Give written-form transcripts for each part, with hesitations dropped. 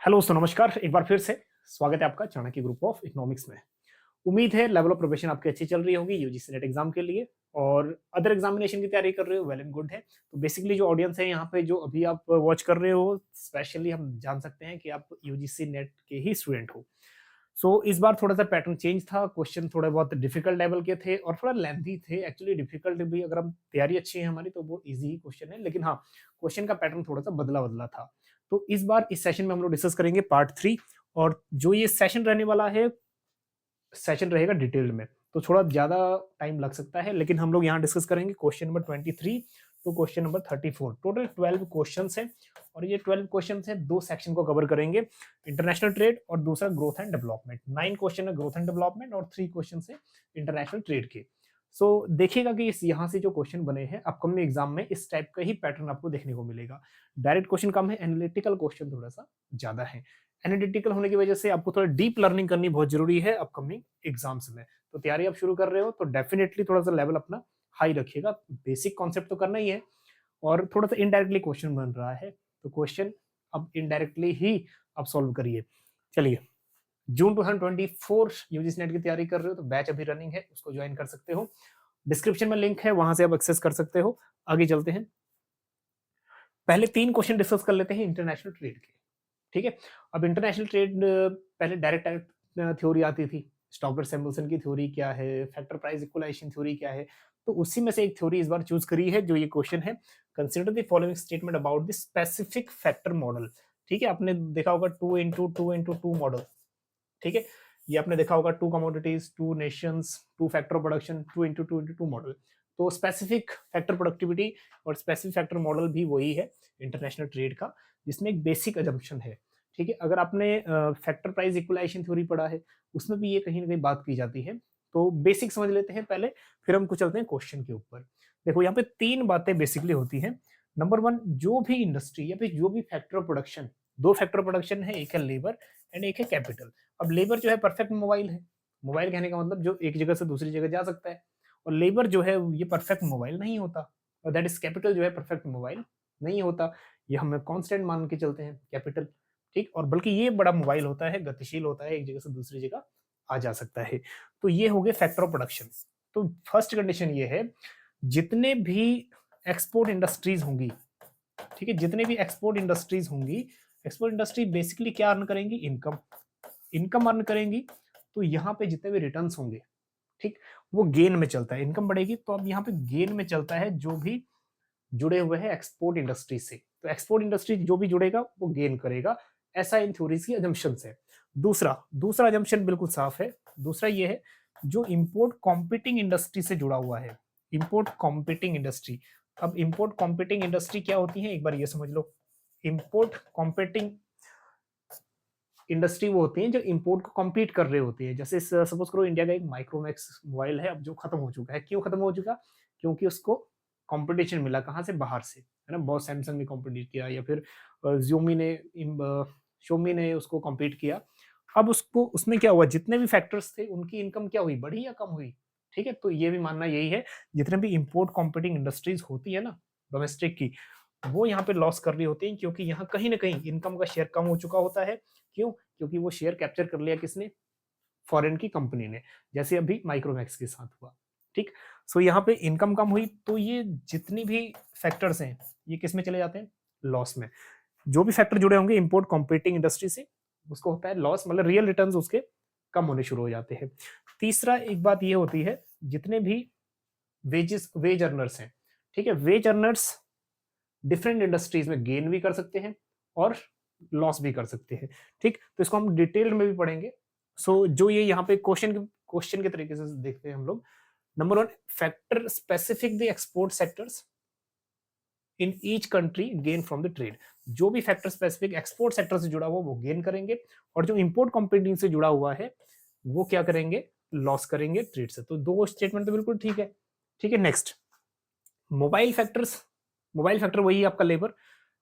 Hello दोस्तों, नमस्कार। एक बार फिर से स्वागत है आपका चाणक्य ग्रुप ऑफ इकोनॉमिक्स में। उम्मीद है लेवल ऑफ प्रिपरेशन आपकी अच्छी चल रही होगी यूजीसी नेट एग्जाम के लिए और अदर एग्जामिनेशन की तैयारी कर रहे हो, वेल एंड गुड है। तो बेसिकली जो ऑडियंस है यहाँ पे जो अभी आप वॉच कर रहे हो, स्पेशली हम जान सकते हैं कि आप यूजीसी नेट के ही स्टूडेंट हो। सो इस बार थोड़ा सा पैटर्न चेंज था, क्वेश्चन थोड़े बहुत डिफिकल्ट लेवल के थे और थोड़ा लेंथी थे। एक्चुअली डिफिकल्ट भी, अगर हम तैयारी अच्छी है हमारी तो वो इजी ही क्वेश्चन है, लेकिन हाँ, क्वेश्चन का पैटर्न थोड़ा सा बदला बदला था। तो इस बार इस सेशन में हम लोग डिस्कस करेंगे पार्ट 3। और जो ये सेशन रहने वाला है, सेशन रहेगा डिटेल्ड में, तो थोड़ा ज्यादा टाइम लग सकता है, लेकिन हम लोग यहाँ डिस्कस करेंगे question number 23 to question number 34। Total 12 question है और ये 12 क्वेश्चन है, दो सेक्शन को कवर करेंगे, इंटरनेशनल ट्रेड और दूसरा ग्रोथ एंड डेवलपमेंट। 9 क्वेश्चन है ग्रोथ एंड डेवलपमेंट और 3 क्वेश्चन है इंटरनेशनल ट्रेड के। सो देखिएगा कि इस यहाँ से जो क्वेश्चन बने हैं अपकमिंग एग्जाम में, इस टाइप का ही पैटर्न आपको देखने को मिलेगा। डायरेक्ट क्वेश्चन कम है, एनालिटिकल क्वेश्चन थोड़ा सा ज्यादा है। एनालिटिकल होने की वजह से आपको थोड़ा डीप लर्निंग करनी बहुत जरूरी है अपकमिंग एग्जाम्स में। तो तैयारी आप शुरू कर रहे हो तो डेफिनेटली थोड़ा सा लेवल अपना हाई रखिएगा। बेसिक कॉन्सेप्ट तो करना ही है और थोड़ा सा इनडायरेक्टली क्वेश्चन बन रहा है, तो क्वेश्चन अब इनडायरेक्टली ही आप सॉल्व करिए। चलिए, जून 2024 यूजीसी नेट की तैयारी कर रहे हो तो बैच अभी रनिंग है, उसको ज्वाइन कर सकते हो। डिस्क्रिप्शन में लिंक है, वहां से आप एक्सेस कर सकते हो। आगे चलते हैं, पहले 3 क्वेश्चन डिस्कस कर लेते हैं इंटरनेशनल ट्रेड के। ठीक है। अब इंटरनेशनल ट्रेड पहले डायरेक्ट थ्योरी आती थी, स्टॉकर सैमुअल्सन की थ्योरी क्या है, फैक्टर प्राइस इक्वलाइजेशन थ्योरी क्या है। तो उसी में से एक थ्योरी इस बार चूज करी है जो ये क्वेश्चन है, consider the following statement about the specific factor model. ठीक है, आपने देखा होगा 2 into 2 मॉडल। ठीक है, ये आपने देखा होगा 2 commodities, 2 Nations, 2 factor production, 2 into 2 model. तो स्पेसिफिक फैक्टर प्रोडक्टिविटी और स्पेसिफिक फैक्टर मॉडल भी वही है इंटरनेशनल ट्रेड का, जिसमें एक बेसिक अजम्पशन है। ठीक है, अगर आपने फैक्टर प्राइस इक्वलाइजेशन थ्योरी पढ़ा है, उसमें भी ये कहीं ना कहीं बात की जाती है। तो बेसिक समझ लेते हैं पहले, फिर हम कुछ चलते हैं क्वेश्चन के ऊपर। देखो, यहाँ पे 3 बातें बेसिकली होती हैं। नंबर 1, जो भी इंडस्ट्री या फिर जो भी फैक्टर प्रोडक्शन, 2 फैक्टर प्रोडक्शन है, एक है लेबर एंड एक है कैपिटल। अब लेबर जो है परफेक्ट मोबाइल है, मोबाइल कहने का मतलब जो एक जगह से दूसरी जगह जा सकता है, और लेबर जो है ये परफेक्ट मोबाइल नहीं होता, और दैट इज कैपिटल जो है परफेक्ट मोबाइल नहीं होता। ये हम कांस्टेंट मान के चलते हैं कैपिटल। ठीक, और बल्कि ये बड़ा मोबाइल होता है, गतिशील होता है, एक जगह से दूसरी जगह आ जा सकता है। तो ये हो गए फैक्टर ऑफ प्रोडक्शन। तो फर्स्ट कंडीशन ये है, जितने भी एक्सपोर्ट इंडस्ट्रीज होंगी, ठीक है, जितने भी एक्सपोर्ट इंडस्ट्रीज होंगी, एक्सपोर्ट इंडस्ट्री बेसिकली क्या अर्न करेंगी? इनकम। इनकम अर्न करेंगी, तो यहाँ पे जितने भी रिटर्न्स होंगे, ठीक, वो गेन में चलता है। इनकम बढ़ेगी तो अब यहाँ पे गेन में चलता है, जो भी जुड़े हुए हैं एक्सपोर्ट इंडस्ट्री से। तो एक्सपोर्ट इंडस्ट्री जो भी जुड़ेगा वो गेन करेगा, ऐसा इन थ्योरीज की अजम्पशन है। दूसरा दूसरा अजम्पशन बिल्कुल साफ है। दूसरा ये है, जो इंपोर्ट कॉम्पिटिंग इंडस्ट्री से जुड़ा हुआ है, इंपोर्ट कॉम्पिटिंग इंडस्ट्री। अब इंपोर्ट कॉम्पिटिंग इंडस्ट्री क्या होती है, एक बार ये समझ लो। इंपोर्ट कॉम्पिटिंग इंडस्ट्री वो होती है जो इंपोर्ट को कम्पीट कर रहे होती है। जैसे सपोज करो इंडिया का एक माइक्रोमैक्स मोबाइल है, अब जो खत्म हो चुका है। क्यों खत्म हो चुका? क्योंकि उसको कंपटीशन मिला, कहाँ से? बाहर से, है ना। बहुत सैमसंग ने कॉम्पिटिट किया, या फिर Xiaomi ने, Xiaomi ने उसको कम्पीट किया। अब उसको, उसमें क्या हुआ, जितने भी फैक्टर्स थे उनकी इनकम क्या हुई, बढ़ी या कम हुई? ठीक है, तो ये भी मानना यही है, जितने भी इंपोर्ट कॉम्पिटिंग इंडस्ट्रीज होती है ना डोमेस्टिक की, वो यहाँ पे लॉस कर रही होती है, क्योंकि यहाँ कहीं ना कहीं इनकम का शेयर कम हो चुका होता है। क्यों? क्योंकि वो शेयर कैप्चर कर लिया किसने? फॉरेन की कंपनी ने, जैसे अभी माइक्रोमैक्स के साथ हुआ। ठीक, सो यहाँ पे इनकम कम हुई, तो ये जितनी भी फैक्टर्स हैं ये किस में चले जाते हैं? लॉस में। जो भी फैक्टर जुड़े होंगे इंपोर्ट कॉम्पिटिंग इंडस्ट्री से, उसको होता है लॉस, मतलब रियल रिटर्न्स उसके कम होने शुरू हो जाते हैं। तीसरा एक बात ये होती है, जितने भी वेज अर्नर्स हैं, ठीक है, वेज अर्नर्स डिफरेंट इंडस्ट्रीज में गेन भी कर सकते हैं और लॉस भी कर सकते हैं। ठीक, तो इसको हम डिटेल में भी पढ़ेंगे। सो जो ये यहाँ पे क्वेश्चन के तरीके से देखते हैं हम लोग। Number 1, factor specific the export sectors in each country gain from the trade. जो भी फैक्टर स्पेसिफिक एक्सपोर्ट सेक्टर से जुड़ा हुआ वो गेन करेंगे, और जो इंपोर्ट कॉम्पिटिंग से जुड़ा हुआ है वो क्या करेंगे? लॉस करेंगे ट्रेड से। तो दो स्टेटमेंट तो बिल्कुल ठीक है। ठीक है, next, mobile factors. Mobile factor वही है आपका labour,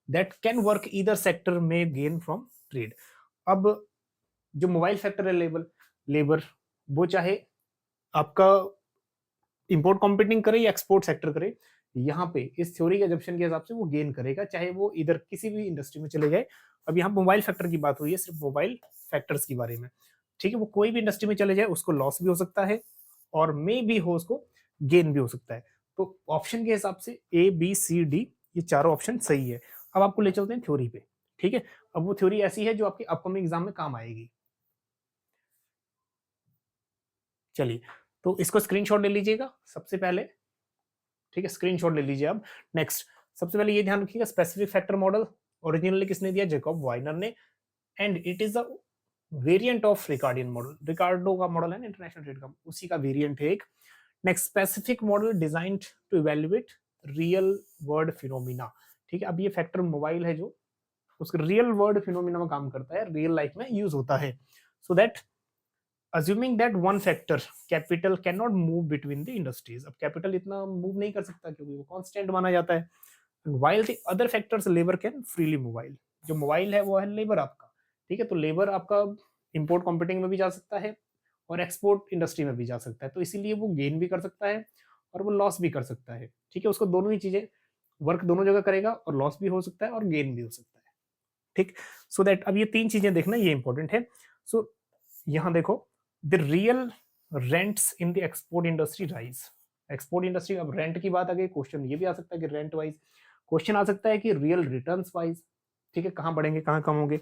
that can work either sector में गेन फ्रॉम ट्रेड। अब जो मोबाइल फैक्टर है, लेबर लेबर वो चाहे आपका इंपोर्ट कॉम्पिटिंग करे या एक्सपोर्ट सेक्टर करे, यहाँ पे इस थ्योरी के एजम्पशन के हिसाब से वो गेन करेगा, चाहे वो इधर किसी भी इंडस्ट्री में चले जाए। अब यहाँ मोबाइल फैक्टर की बात हुई है, सिर्फ मोबाइल फैक्टर्स के बारे में, ठीक है। वो कोई भी इंडस्ट्री में चले जाए उसको लॉस भी हो सकता है और मे भी हो उसको गेन भी हो सकता है। तो ऑप्शन के हिसाब से ए बी सी डी ये चारों ऑप्शन सही है। अब आपको ले चलते हैं थ्योरी पे, ठीक है। अब वो थ्योरी ऐसी है जो आपके अपकमिंग एग्जाम में काम आएगी। चलिए, तो इसको स्क्रीनशॉट ले लीजिएगा सबसे पहले, ठीक है। स्क्रीनशॉट ले लीजिए। अब नेक्स्ट, सबसे पहले ये ध्यान रखिएगा, स्पेसिफिक फैक्टर मॉडल ओरिजिनली किसने दिया? जैकब वाइनर ने। And it is the variant of Ricardian model. Ricardo का मॉडल है ना इंटरनेशनल ट्रेड का, उसी का वेरिएंट है एक। Next, specific model designed to evaluate real world phenomena, ठीक है। अब ये फैक्टर मोबाइल है जो उसके रियल वर्ल्ड फिनोमिना में काम करता है, रियल लाइफ में यूज होता है। So that assuming that one factor capital cannot move between the industries, अब capital इतना मूव नहीं कर सकता क्योंकि वो कांस्टेंट माना जाता है। while the other factors labor can freely move, जो मोबाइल है वो है लेबर आपका, ठीक है। तो लेबर आपका इंपोर्ट कॉम्पिटिंग में भी जा सकता है और एक्सपोर्ट इंडस्ट्री में भी जा सकता है, तो इसीलिए वो गेन भी कर सकता है और वो लॉस भी कर सकता है, ठीक है। उसको दोनों ही चीजें वर्क दोनों जगह करेगा और लॉस भी हो सकता है और गेन भी हो सकता है, ठीक। सो दैट अब ये तीन चीजें देखना ये इंपॉर्टेंट है। सो यहाँ देखो, the real rents in the export industry rise. Export industry, अब रेंट की बात आ गई, क्वेश्चन ये भी आ सकता है कि रेंट वाइज, क्वेश्चन आ सकता है कि रियल रिटर्न्स वाइज, ठीक है, कहाँ बढ़ेंगे कहाँ कम होंगे।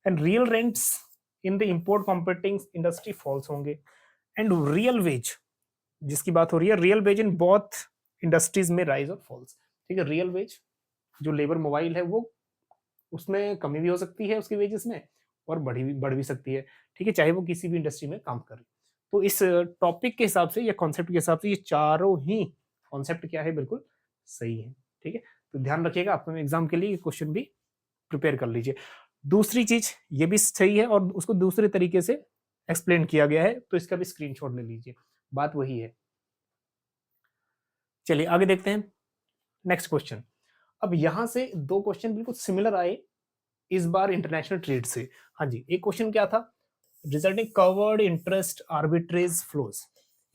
And real rents in the import competing industry falls होंगे। एंड रियल वेज जिसकी बात हो रही है, real wage in both industries में राइज और फॉल्स, ठीक है। रियल वेज जो लेबर मोबाइल है वो उसमें कमी भी हो सकती है उसकी वेजेस में और बढ़ भी सकती है, ठीक है, चाहे वो किसी भी इंडस्ट्री में काम करे। तो इस टॉपिक के हिसाब से या कॉन्सेप्ट के हिसाब से ये चारों ही कॉन्सेप्ट क्या है, बिल्कुल सही है, ठीक है। तो ध्यान रखिएगा, अपने एग्जाम के लिए क्वेश्चन भी प्रिपेयर कर लीजिए। दूसरी चीज ये भी सही है और उसको दूसरे तरीके से एक्सप्लेन किया गया है, तो इसका भी स्क्रीनशॉट ले लीजिए, बात वही है। चलिए आगे देखते हैं नेक्स्ट क्वेश्चन। अब यहां से दो क्वेश्चन बिल्कुल सिमिलर आए, इस बार इंटरनेशनल ट्रेड से। हाँ जी, एक क्वेश्चन क्या था? Resulting covered interest arbitrage flows,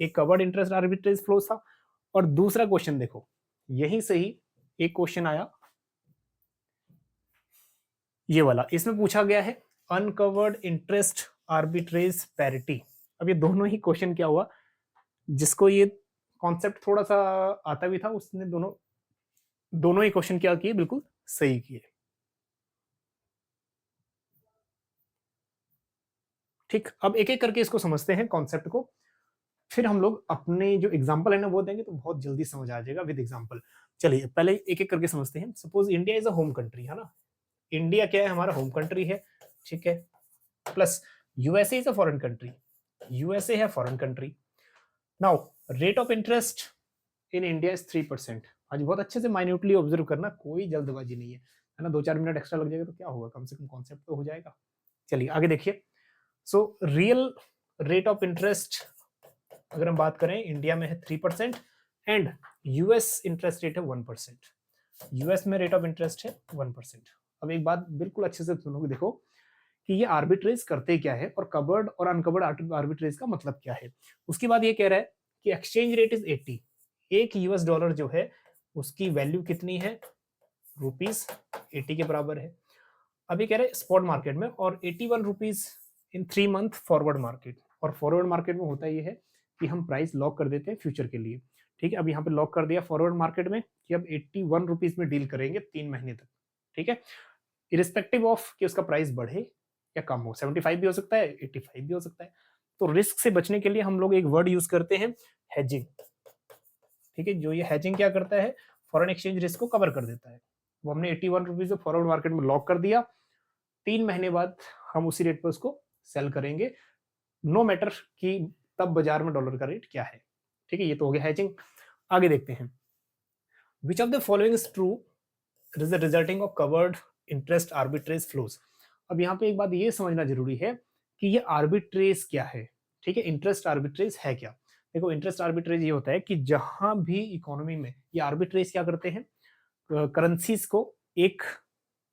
एक कवर्ड इंटरेस्ट आर्बिट्रेज फ्लोज था। और दूसरा क्वेश्चन देखो, यही सही एक क्वेश्चन आया ये वाला, इसमें पूछा गया है अनकवर्ड इंटरेस्ट आर्बिट्रेज पैरिटी। अब ये दोनों ही क्वेश्चन क्या हुआ, जिसको ये कॉन्सेप्ट थोड़ा सा आता भी था उसने दोनों ही क्वेश्चन क्या किए, बिल्कुल सही किए, ठीक। अब एक एक करके इसको समझते हैं कॉन्सेप्ट को, फिर हम लोग अपने जो एग्जांपल है ना वो देंगे तो बहुत जल्दी समझ आ जाएगा विद एग्जांपल। चलिए पहले एक एक करके समझते हैं। Suppose India is a home country, है ना, इंडिया क्या है, हमारा होम कंट्री है, ठीक है। Plus USA is a foreign country, USA है foreign country. Now rate of interest in India is 3%। आज बहुत अच्छे से माइन्यूटली ऑब्जर्व करना, कोई जल्दबाजी नहीं है ना, 2-4 मिनट एक्स्ट्रा लग जाएगा तो क्या होगा, कम से कम कॉन्सेप्ट तो हो जाएगा। चलिए आगे देखिए। So real rate of interest अगर हम बात करें इंडिया में है 3% एंड यूएस इंटरेस्ट रेट है 1%। यूएस में रेट ऑफ इंटरेस्ट है 1%। अब एक बात बिल्कुल अच्छे से सुनोगे, देखो कि ये आर्बिट्रेज करते क्या है और कवर्ड और अनकवर्ड आर्बिट्रेज का मतलब क्या है। उसके बाद ये कह रहा है कि एक्सचेंज रेट इज 80, एक यूएस डॉलर जो है उसकी वैल्यू कितनी है, रुपीज 80 के बराबर है। अभी कह रहे हैं स्पॉट मार्केट में, और 81 rupees in 3 month forward market. और फॉरवर्ड मार्केट में होता ये है कि हम प्राइस लॉक कर देते हैं फ्यूचर के लिए, ठीक है। अब यहाँ पे लॉक कर दिया फॉरवर्ड मार्केट में कि अब 81 रुपीज में डील करेंगे 3 महीने तक, ठीक है। इरिस्पेक्टिव ऑफ कि उसका प्राइस बढ़े या कम हो, 75 भी हो सकता है, 85 भी हो सकता है। तो रिस्क से बचने के लिए हम लोग एक वर्ड यूज करते हैं, हेजिंग, ठीक है। जो ये हेजिंग क्या करता है, फॉरेन एक्सचेंज रिस्क को कवर कर देता है। वो हमने 81 रुपीज फॉरवर्ड मार्केट में लॉक कर दिया, 3 महीने बाद हम उसी रेट पर उसको सेल करेंगे, नो मैटर कि तब बाजार में डॉलर का रेट क्या है, ठीक है। ये तो हो गया हेजिंग। आगे देखते हैं, which of the following is true resulting of covered interest arbitrage flows. अब यहाँ पे एक बात ये समझना जरूरी है कि ये आर्बिट्रेज क्या है, ठीक है। इंटरेस्ट आर्बिट्रेज है क्या? देखो इंटरेस्ट आर्बिट्रेज ये होता है कि जहां भी इकोनॉमी में ये आर्बिट्रेज क्या करते हैं, करेंसीज को एक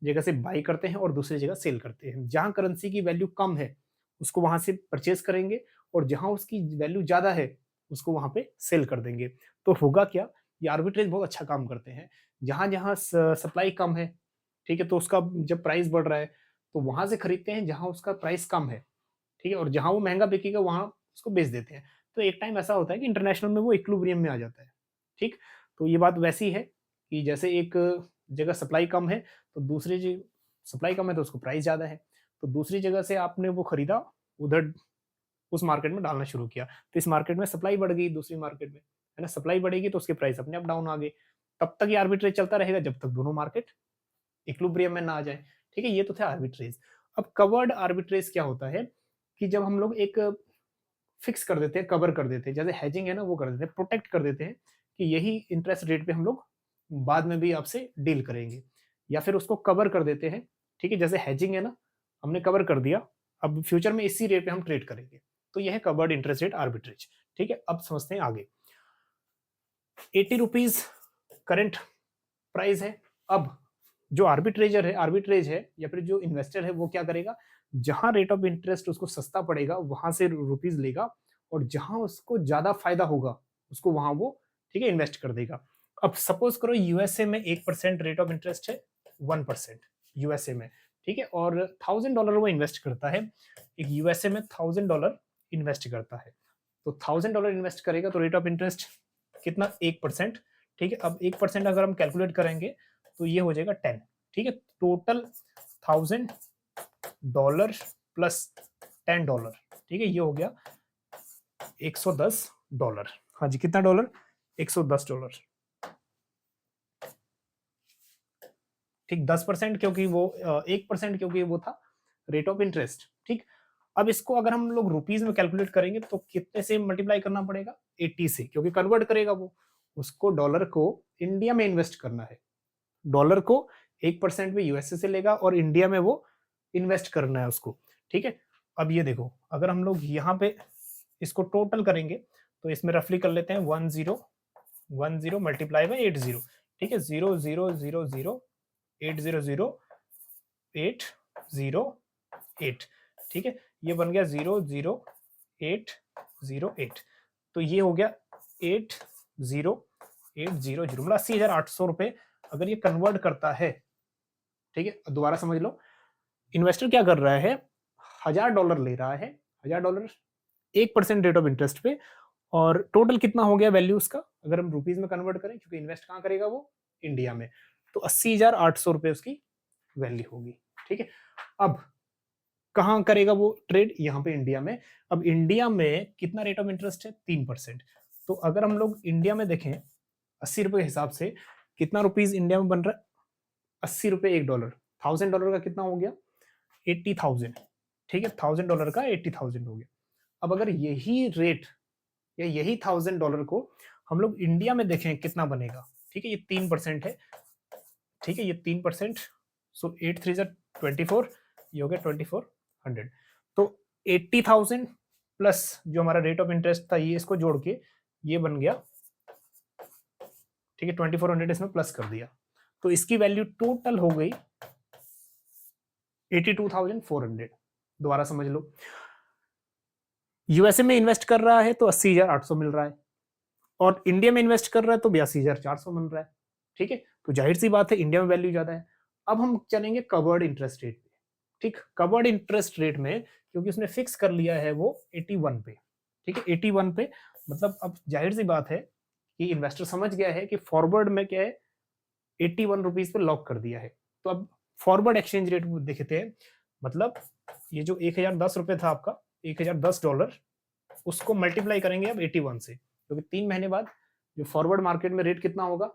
जगह से बाई करते हैं और दूसरी जगह सेल करते हैं। जहां करेंसी की वैल्यू कम है उसको वहां से परचेज करेंगे और जहां उसकी वैल्यू ज्यादा है उसको वहां पे सेल कर देंगे। तो होगा क्या ये आर्बिट्रेज बहुत अच्छा काम करते हैं। जहां जहां सप्लाई कम है, ठीक है, तो उसका जब प्राइस बढ़ रहा है तो वहां से खरीदते हैं जहां उसका प्राइस कम है, ठीक है, और जहां वो महंगा बिकेगा वहां उसको बेच देते हैं। तो एक टाइम ऐसा होता है कि इंटरनेशनल में वो इक्विलिब्रियम में आ जाता है। ठीक, तो ये बात वैसी है कि जैसे एक जगह सप्लाई कम है तो दूसरी जगह सप्लाई कम है तो उसको प्राइस ज़्यादा है, तो दूसरी जगह से आपने वो खरीदा, उधर उस मार्केट में डालना शुरू किया, तो इस मार्केट में सप्लाई बढ़ गई, दूसरी मार्केट में, है ना, सप्लाई बढ़ेगी तो उसके प्राइस अपने आप डाउन आ गए। तब तक ये आर्बिट्रेज चलता रहेगा जब तक दोनों मार्केट इक्विलिब्रियम में ना आ जाए। ठीक है, ये तो था आर्बिट्रेज। अब कवर्ड आर्बिट्रेज क्या होता है कि जब हम लोग एक फिक्स कर देते हैं, कवर कर देते हैं, जैसे हेजिंग है ना वो कर देते हैं, प्रोटेक्ट कर देते हैं कि यही इंटरेस्ट रेट पे हम लोग बाद में भी आपसे डील करेंगे, या फिर उसको कवर कर देते हैं। ठीक है, जैसे हेजिंग है ना, हमने कवर कर दिया, अब फ्यूचर में इसी रेट पे हम ट्रेड करेंगे, तो यह है कवर्ड इंटरेस्ट रेट आर्बिट्रेज। ठीक है, अब समझते हैं आगे। 80 रुपीज करंट प्राइस है। अब जो आर्बिट्रेज है या फिर जो इन्वेस्टर है वो क्या करेगा, जहां रेट ऑफ इंटरेस्ट उसको सस्ता पड़ेगा वहां से रुपीज लेगा, और जहां उसको ज्यादा फायदा होगा उसको वहां वो, ठीक है, इन्वेस्ट कर देगा। अब सपोज करो यूएसए में 1% रेट ऑफ इंटरेस्ट है, 1% यूएसए में, ठीक है, और $1000 वो इन्वेस्ट करता है, एक यूएसए में $1000 इन्वेस्ट करता है, तो $1000 इन्वेस्ट करेगा तो रेट ऑफ इंटरेस्ट कितना, 1%। ठीक है, अब 1% अगर हम कैलकुलेट करेंगे तो ये हो जाएगा 10। ठीक है, टोटल $1000 प्लस $10, ठीक है, ये हो गया $110। हाँ जी, कितना डॉलर, $110। ठीक, 10% क्योंकि वो 1% क्योंकि वो था रेट ऑफ इंटरेस्ट। ठीक, अब इसको अगर हम लोग रुपीज में कैलकुलेट करेंगे तो कितने से मल्टीप्लाई करना पड़ेगा, 80 से, क्योंकि कन्वर्ट करेगा वो, उसको डॉलर को इंडिया में इन्वेस्ट करना है, डॉलर को 1% में यूएसए से लेगा और इंडिया में वो इन्वेस्ट करना है उसको। ठीक है, अब ये देखो, अगर हम लोग यहाँ पे इसको टोटल करेंगे तो इसमें रफली कर लेते हैं 1010 मल्टीप्लाई बाई 80। ठीक है, 0000808। ठीक है, ये बन गया 00808। तो ये हो गया 80800, मतलब 80,800 रुपए अगर ये कन्वर्ट करता है। ठीक है, दोबारा समझ लो, इन्वेस्टर क्या कर रहा है, $1000 ले रहा है, $1000 1% रेट ऑफ इंटरेस्ट पे, और टोटल कितना हो गया वैल्यू उसका, अगर हम रुपीज में कन्वर्ट करें, क्योंकि इन्वेस्ट कहाँ करेगा वो, इंडिया में, तो 80,800 रुपए उसकी वैल्यू होगी। ठीक है, अब कहाँ करेगा वो ट्रेड, यहाँ पे इंडिया में। अब इंडिया में कितना रेट ऑफ इंटरेस्ट है, 3%। तो अगर हम लोग इंडिया में देखें 80 रुपए के हिसाब से कितना रुपीज इंडिया में बन रहा है, 80 रुपए $1, $1000 का कितना हो गया, 80,000। ठीक है, $1000 का 80,000 हो गया। अब अगर यही रेट या यही $1000 को हम लोग इंडिया में देखें कितना बनेगा, ठीक है, ये 3% है, ठीक है, ये 3%, सो 8 3 24, ये हो गया 2400। तो 80,000 प्लस जो हमारा रेट ऑफ इंटरेस्ट था, ये इसको जोड़ के ये बन गया, ठीक है, 2400 इसमें प्लस कर दिया, तो इसकी वैल्यू टोटल हो गई 82,400। दोबारा समझ लो, यूएसए में इन्वेस्ट कर रहा है तो 80,800 मिल रहा है, और इंडिया में इन्वेस्ट कर रहा है तो 82,400 मिल रहा है। ठीक है, तो जाहिर सी बात है इंडिया में वैल्यू ज्यादा है। अब हम चलेंगे कवर्ड इंटरेस्ट रेट पे। ठीक, कवर्ड इंटरेस्ट रेट में क्योंकि उसने फिक्स कर लिया है वो 81 पे, ठीक है, 81 पे, मतलब अब जाहिर सी बात है कि इन्वेस्टर समझ गया है कि फॉरवर्ड में क्या है, 81 रुपीज पे लॉक कर दिया है। तो अब फॉरवर्ड एक्सचेंज रेट देखते हैं, मतलब ये जो 1010 रुपए था आपका, $1010, उसको मल्टीप्लाई करेंगे अब 81 से, क्योंकि 3 महीने बाद जो फॉरवर्ड मार्केट में रेट कितना होगा,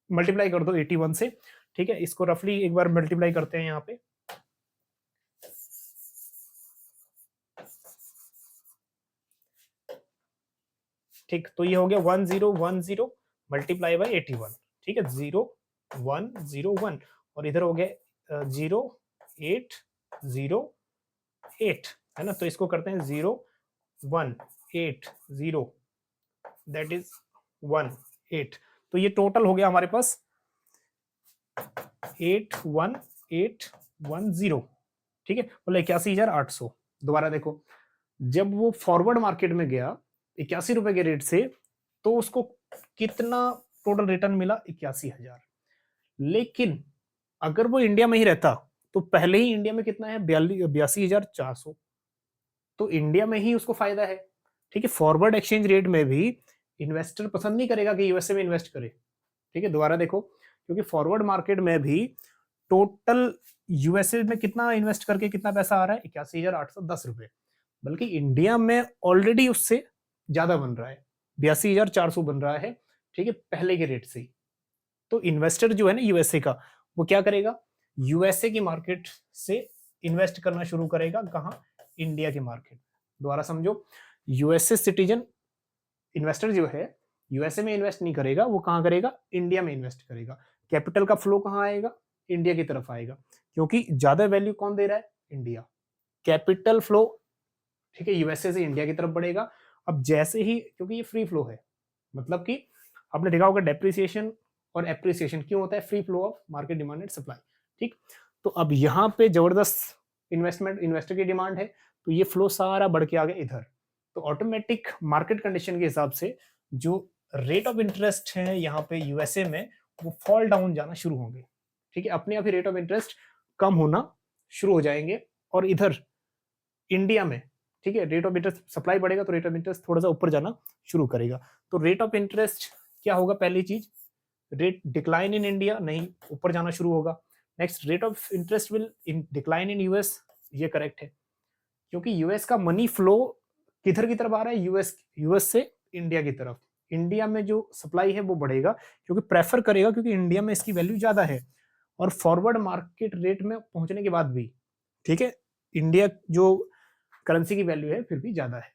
मल्टीप्लाई कर दो 81 से। ठीक है, इसको रफली एक बार मल्टीप्लाई करते हैं यहाँ पे, ठीक, तो ये हो गया 1010 मल्टीप्लाई बाई 81। ठीक है, 0101, और इधर हो गया 0808, है ना, तो इसको करते हैं 0180, दैट इज 18। तो ये टोटल हो गया हमारे पास 81810। ठीक है, बोले 81,800। दोबारा देखो, जब वो फॉरवर्ड मार्केट में गया 81 रुपए के रेट से तो उसको कितना टोटल रिटर्न मिला? 81,000। लेकिन अगर वो इंडिया में ही रहता तो पहले ही इंडिया में कितना है? 82,400। तो इंडिया में ही उसको फायदा है। ठीक है, फॉरवर्ड एक्सचेंज रेट में भी इन्वेस्टर पसंद नहीं करेगा कि यूएसए में इन्वेस्ट करे। ठीक है, दोबारा देखो, क्योंकि फॉरवर्ड मार्केट में भी टोटल यूएसए में कितना इन्वेस्ट करके कितना पैसा आ रहा है? 81,810 रुपए। बल्कि इंडिया में ऑलरेडी उससे ज्यादा बन रहा है, 82,400 बन रहा है। ठीक है, पहले के रेट से ही। तो इन्वेस्टर जो है ना यूएसए का, वो क्या करेगा? यूएसए की मार्केट से इन्वेस्ट करना शुरू करेगा। कहाँ? इंडिया की मार्केट। दोबारा समझो, यूएसए सिटीजन इन्वेस्टर जो है यूएसए में इन्वेस्ट नहीं करेगा, वो कहां करेगा? इंडिया में इन्वेस्ट करेगा। कैपिटल का फ्लो कहां आएगा? इंडिया की तरफ आएगा, क्योंकि ज्यादा वैल्यू कौन दे रहा है? इंडिया। कैपिटल फ्लो, ठीक है, यूएसए से इंडिया की तरफ बढ़ेगा। अब जैसे ही, क्योंकि ये फ्री फ्लो है, मतलब कि आपने देखा होगा डेप्रिसिएशन और एप्रिसिएशन क्यों होता है? Free flow of market demand and supply. ठीक, तो अब यहाँ पे जबरदस्त इन्वेस्टमेंट, इन्वेस्टर की डिमांड है, तो ये फ्लो सारा बढ़ के आ गया इधर। तो ऑटोमेटिक मार्केट कंडीशन के हिसाब से जो रेट ऑफ इंटरेस्ट है यहाँ पे यूएसए में, वो फॉल डाउन जाना शुरू होंगे। ठीक है, अपने आप ही रेट ऑफ इंटरेस्ट कम होना शुरू हो जाएंगे। और इधर इंडिया में, ठीक है, रेट ऑफ इंटरेस्ट सप्लाई बढ़ेगा तो रेट ऑफ इंटरेस्ट थोड़ा सा ऊपर जाना शुरू करेगा। तो रेट ऑफ इंटरेस्ट क्या होगा? पहली चीज, रेट डिक्लाइन इन इंडिया, नहीं, ऊपर जाना शुरू होगा। Next, rate of interest will in decline in US, ये करेक्ट है, क्योंकि यूएस का मनी फ्लो किधर की तरफ आ रहा है? यूएस से इंडिया की तरफ। इंडिया में जो सप्लाई है वो बढ़ेगा, क्योंकि प्रेफर करेगा, क्योंकि इंडिया में इसकी वैल्यू ज्यादा है। और फॉरवर्ड मार्केट रेट में पहुंचने के बाद भी, ठीक है, इंडिया जो करेंसी की वैल्यू है फिर भी ज्यादा है।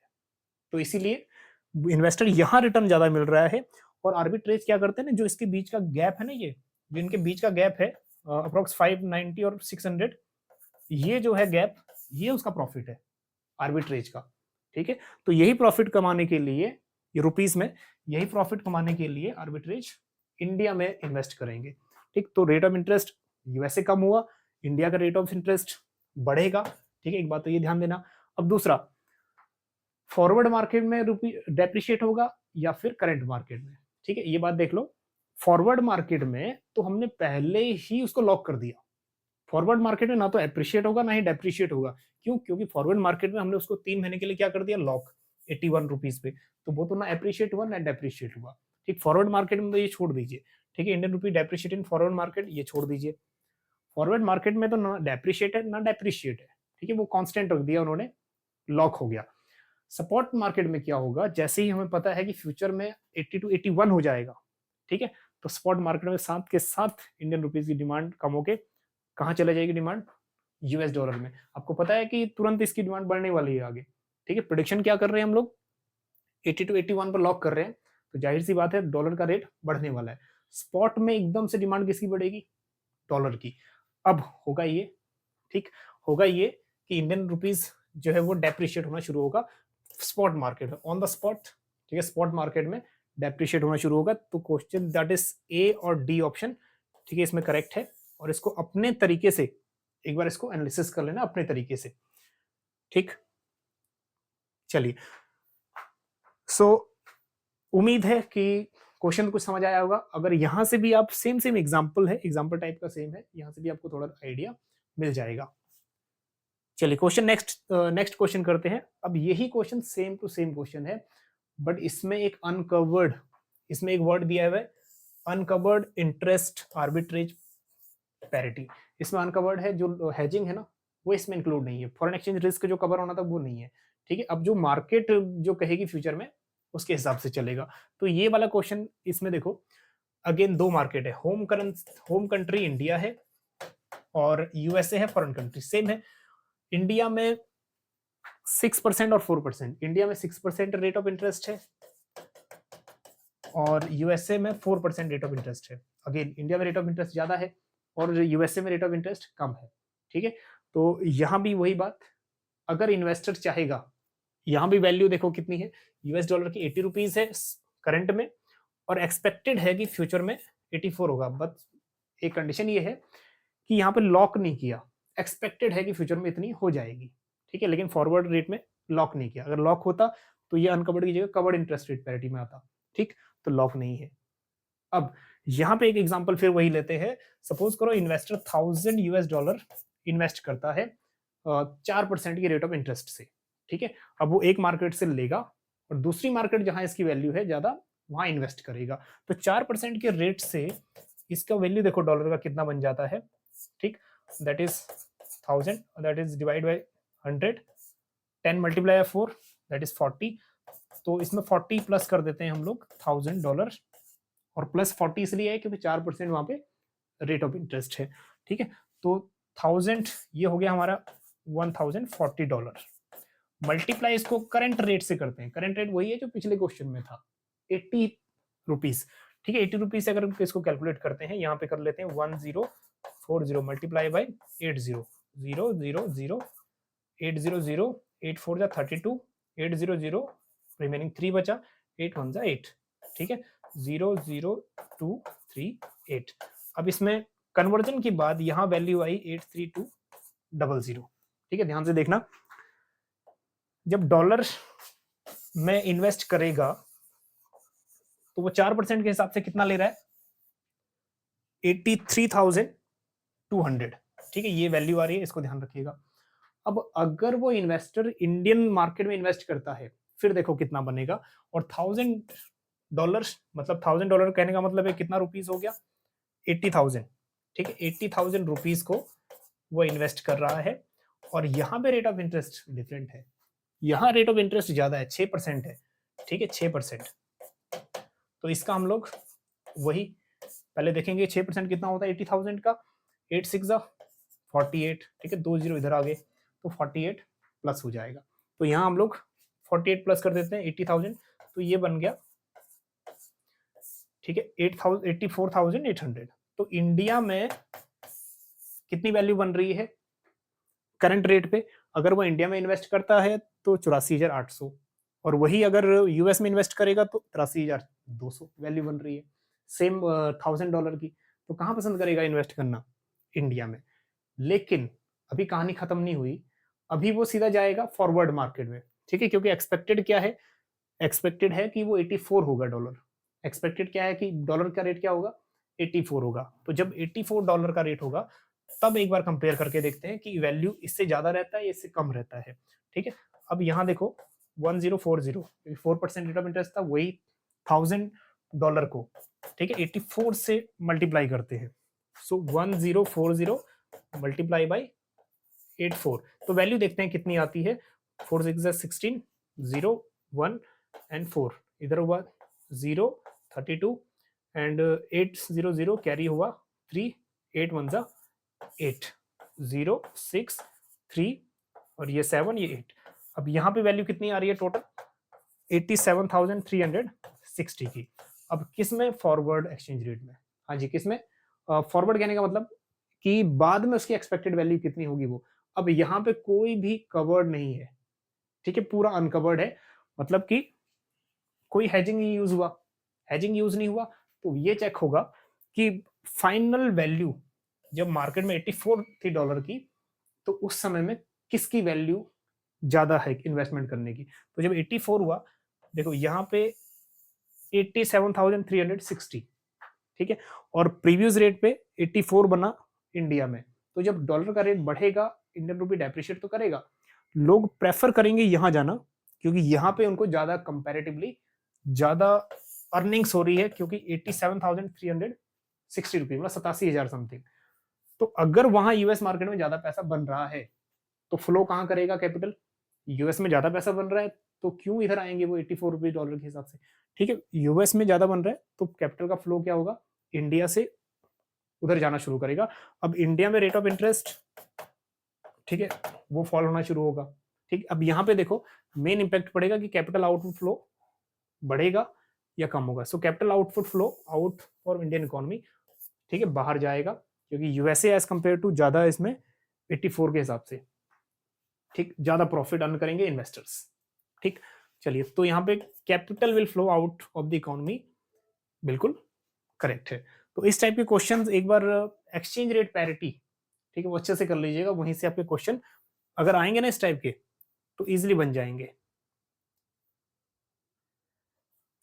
तो इसीलिए इन्वेस्टर यहाँ रिटर्न ज्यादा मिल रहा है। और आर्बिट्रेज क्या करते हैं ना, जो इसके बीच का गैप है ना, ये जो इनके बीच का गैप है अप्रोक्स 590 और 600, ये जो है गैप, ये उसका प्रॉफिट है आर्बिट्रेज का। ठीक है, तो यही प्रॉफिट कमाने के लिए, ये रुपीस में, यही प्रॉफिट कमाने के लिए आर्बिट्रेज इंडिया में इन्वेस्ट करेंगे। ठीक, तो रेट ऑफ इंटरेस्ट यूएसए कम हुआ, इंडिया का रेट ऑफ इंटरेस्ट बढ़ेगा। ठीक है, एक बात तो ये ध्यान देना। अब दूसरा, फॉरवर्ड मार्केट में रुपी डेप्रिशिएट होगा या फिर करंट मार्केट में? ठीक है, ये बात देख लो। फॉरवर्ड मार्केट में तो हमने पहले ही उसको लॉक कर दिया। फॉरवर्ड मार्केट में ना तो एप्रिशिएट होगा ना ही डेप्रिशिएट होगा। क्यों? क्योंकि फॉरवर्ड मार्केट में हमने उसको 3 महीने के लिए क्या कर दिया? लॉक, 81 रुपीज पे। तो वो तो ना एप्रिशिएट हुआ ना डेप्रिशिएट हुआ। ठीक, फॉरवर्ड मार्केट में तो ये छोड़ दीजिए। ठीक है, Indian rupee depreciate in forward market, ये छोड़ दीजिए। फॉरवर्ड मार्केट में तो ना डेप्रिशिएट है ना डेप्रिशिएट है। ठीक है, वो कांस्टेंट रख दिया उन्होंने, लॉक हो गया। सपोर्ट मार्केट में क्या होगा? जैसे ही हमें पता है कि फ्यूचर में 80 टू 81 हो जाएगा, ठीक है, तो स्पॉट मार्केट में साथ के साथ इंडियन रुपीज की डिमांड कम होके कहाँ चले जाएगी? डिमांड यूएस डॉलर में। आपको पता है कि तुरंत इसकी डिमांड बढ़ने वाली है आगे। ठीक है, प्रोडिक्शन क्या कर रहे हैं हम लोग? 80 टू 81 पर लॉक कर रहे हैं, तो जाहिर सी बात है डॉलर का रेट बढ़ने वाला है। स्पॉट में एकदम से डिमांड किसकी बढ़ेगी? डॉलर की। अब होगा ये, ठीक, होगा ये कि इंडियन रुपीज जो है वो डेप्रिशिएट होना शुरू होगा स्पॉट मार्केट में, ऑन द स्पॉट। ठीक है, स्पॉट मार्केट में डेप्रिशिएट होना शुरू होगा। तो क्वेश्चन दैट इज ए और डी ऑप्शन, ठीक है, इसमें करेक्ट है। और इसको अपने तरीके से एक बार इसको एनालिसिस कर लेना अपने तरीके से। ठीक, चलिए, सो उम्मीद है कि क्वेश्चन कुछ समझ आया होगा। अगर यहां से भी आप सेम सेम एग्जांपल है, एग्जांपल टाइप का सेम है, यहां से भी आपको थोड़ा आइडिया मिल जाएगा। चलिए, क्वेश्चन नेक्स्ट क्वेश्चन करते हैं। अब यही question same to same question है, बट इसमें एक अनकवर्ड, इसमें एक वर्ड दिया हुआ है, अनकवर्ड इंटरेस्ट आर्बिट्रेज पैरिटी। इसमें अनकवर्ड है, जो हेजिंग है ना वो इसमें इंक्लूड नहीं है। फॉरेन एक्सचेंज रिस्क जो कवर होना था वो नहीं है। ठीक है, अब जो मार्केट जो कहेगी फ्यूचर में उसके हिसाब से चलेगा। तो ये वाला क्वेश्चन, इसमें देखो अगेन दो मार्केट है, होम कंट्री इंडिया है और यूएसए है फॉरेन कंट्री, सेम है। इंडिया में 6% और 4%, इंडिया में 6% रेट ऑफ इंटरेस्ट है और यूएसए में 4% रेट ऑफ इंटरेस्ट है। अगेन इंडिया में रेट ऑफ इंटरेस्ट ज्यादा है और यूएसए में रेट ऑफ इंटरेस्ट कम है। ठीक है, तो यहां भी वही बात, अगर इन्वेस्टर चाहेगा, यहां भी वैल्यू देखो कितनी है, यूएस डॉलर की 80 रुपीज है करंट में, और एक्सपेक्टेड है कि फ्यूचर में 84 होगा। बट एक कंडीशन ये है कि यहाँ पे लॉक नहीं किया, एक्सपेक्टेड है कि फ्यूचर में इतनी हो जाएगी। ठीक है, लेकिन फॉरवर्ड रेट में लॉक नहीं किया। अगर लॉक होता तो ये अनकवर्ड की जगह कवर्ड इंटरेस्ट रेट पैरिटी में आता। ठीक, तो लॉक नहीं है। अब यहाँ पे एक एग्जांपल फिर वही लेते हैं। सपोज करो इन्वेस्टर $1000 इन्वेस्ट करता है 4% की रेट ऑफ इंटरेस्ट से, ठीक है। अब वो एक मार्केट से लेगा और दूसरी मार्केट जहां इसकी वैल्यू है ज्यादा वहां इन्वेस्ट करेगा। तो 4% के रेट से इसका वैल्यू देखो डॉलर का कितना बन जाता है, ठीक, that is 1000, that is divide by 100, 10 multiply by 4 that is 40। तो इसमें 40 प्लस कर देते हैं हम लोग $1000, और प्लस 40 इसलिए है क्योंकि 4% वहां पे रेट ऑफ इंटरेस्ट है, ठीक है। तो 1000 ये हो गया हमारा $1040। मल्टीप्लाई इसको करंट रेट से करते हैं। करंट रेट वही है जो पिछले क्वेश्चन में था, 80 रुपीज, ठीक है। 80 रुपीज से अगर इसको कैलकुलेट करते हैं, यहाँ पे कर लेते हैं 1040 मल्टीप्लाई बाई 80, 000 800, 8 4 जा 32, 800 रिमेनिंग 3 बचा, 8 1 जा 8, ठीक है, 00238। अब इसमें कन्वर्जन के बाद यहाँ वैल्यू आई 83200, ठीक है। ध्यान से देखना, जब डॉलर में इन्वेस्ट करेगा तो वो 4% के हिसाब से कितना ले रहा है, 83,200, ठीक है। ये वैल्यू आ रही है, इसको ध्यान रखिएगा। अब अगर वो इन्वेस्टर इंडियन मार्केट में इन्वेस्ट करता है, फिर देखो कितना बनेगा। और $1000 मतलब $1000 कहने का मतलब है कितना रुपीस हो गया, 80,000, ठीक है। 80,000 रुपीस को वो इन्वेस्ट कर रहा है। और यहाँ पे रेट ऑफ इंटरेस्ट डिफरेंट है, यहाँ रेट ऑफ इंटरेस्ट ज्यादा है, 6% है, ठीक है, 6%। तो इसका हम लोग वही पहले देखेंगे 6% कितना होता है 80,000 का, 8 6 48, ठीक है, 2 0 इधर आ गए तो 48 प्लस हो जाएगा। तो यहाँ हम लोग 48 प्लस कर देते हैं 80,000, तो ये बन गया, ठीक है, 84,800। तो इंडिया में कितनी वैल्यू बन रही है करंट रेट पे, अगर वो इंडिया में इन्वेस्ट करता है तो 84,800, और वही अगर यूएस में इन्वेस्ट करेगा तो 83,200 वैल्यू बन रही है, सेम $1000 की। तो कहाँ पसंद करेगा इन्वेस्ट करना, इंडिया में। लेकिन अभी कहानी खत्म नहीं हुई, अभी वो सीधा जाएगा फॉरवर्ड मार्केट में, ठीक है, क्योंकि एक्सपेक्टेड क्या है, एक्सपेक्टेड है कि वो 84 होगा डॉलर। एक्सपेक्टेड क्या है कि डॉलर का रेट क्या होगा, 84 होगा। तो जब $84 का रेट होगा तब एक बार कंपेयर करके देखते हैं कि वैल्यू इससे ज्यादा रहता है या इससे कम रहता है, ठीक है। अब यहाँ देखो 1040, 4% रेट ऑफ इंटरेस्ट था, वही $1000 को, ठीक है, 84 से मल्टीप्लाई करते हैं। सो 1040 मल्टीप्लाई बाई 84, तो वैल्यू देखते हैं कितनी आती है, 4 6 16, 0 1 एंड 4, इधर हुआ 0 32 एंड 800 कैरी हुआ 3, 8 1 जा 8, 0 6 3 और ये 7 ये 8। अब यहाँ पे वैल्यू कितनी आ रही है टोटल, 87,360 की। अब किस में, फॉरवर्ड एक्सचेंज रेट में, हाँ जी, किस में, फॉरवर्ड कहने का मतलब कि बाद में उसकी एक्सपेक्टेड वैल्यू कितनी होगी वो। अब यहाँ पे कोई भी कवर्ड नहीं है, ठीक है, पूरा अनकवर्ड है, मतलब कि कोई हेजिंग नहीं यूज हुआ। हेजिंग यूज नहीं हुआ तो ये चेक होगा कि फाइनल वैल्यू जब मार्केट में 84 थी डॉलर की, तो उस समय में किसकी वैल्यू ज्यादा है इन्वेस्टमेंट करने की। तो जब 84 हुआ, देखो यहाँ पे 87,360, ठीक है, और प्रीवियस रेट पे 84 बना इंडिया में। तो जब डॉलर का रेट बढ़ेगा, इंडियन रुपी डेप्रिशिएट तो करेगा, लोग प्रेफर करेंगे यहाँ जाना, क्योंकि यहाँ पे उनको ज्यादा कंपैरेटिवली ज्यादा अर्निंग्स हो रही है, क्योंकि 87,360 रुपीज मतलब 87,000 समथिंग। तो अगर वहां यूएस मार्केट में ज्यादा पैसा बन रहा है तो फ्लो कहाँ करेगा कैपिटल, यूएस में ज्यादा पैसा बन रहा है तो क्यों इधर आएंगे वो 84 रुपीज डॉलर के हिसाब से, ठीक है। यूएस में ज्यादा बन रहा है तो कैपिटल का फ्लो क्या होगा, इंडिया से उधर जाना शुरू करेगा। अब इंडिया में रेट ऑफ इंटरेस्ट, ठीक है, वो फॉल होना शुरू होगा, ठीक। अब यहाँ पे देखो मेन इंपैक्ट पड़ेगा कि कैपिटल आउटपुट फ्लो बढ़ेगा या कम होगा। So capital output flow out for Indian economy, ठीक है, बाहर जाएगा, क्योंकि यूएसए एज कंपेयर टू ज्यादा इसमें 84 के हिसाब से, ठीक, ज्यादा प्रॉफिट अर्न करेंगे इन्वेस्टर्स, ठीक। चलिए, तो यहाँ पे capital will flow out of the economy, बिल्कुल करेक्ट है। तो इस टाइप के क्वेश्चंस एक बार एक्सचेंज रेट पैरिटी, ठीक है, वो अच्छे से कर लीजिएगा, वहीं से आपके क्वेश्चन अगर आएंगे ना इस टाइप के तो इजीली बन जाएंगे।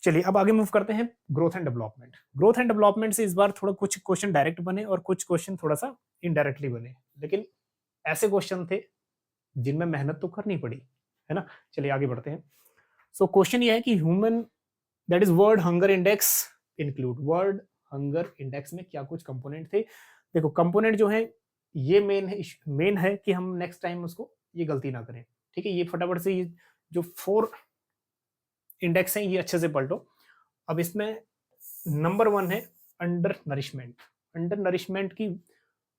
चलिए अब आगे मूव करते हैं growth and development. Growth and development से इस बार थोड़ा कुछ क्वेश्चन डायरेक्ट बने और कुछ क्वेश्चन थोड़ा सा इनडायरेक्टली बने, लेकिन ऐसे क्वेश्चन थे जिनमें मेहनत तो करनी पड़ी, है ना। चलिए आगे बढ़ते हैं। सो क्वेश्चन ये है कि human that is world hunger index include, world hunger index में क्या कुछ कंपोनेंट थे। देखो कंपोनेंट जो है ये मेन है कि हम नेक्स्ट टाइम उसको ये गलती ना करें, ठीक है। ये फटाफट से ये जो 4 इंडेक्स हैं ये अच्छे से पलटो। अब इसमें नंबर 1 है अंडर नरिशमेंट। अंडर नरिशमेंट की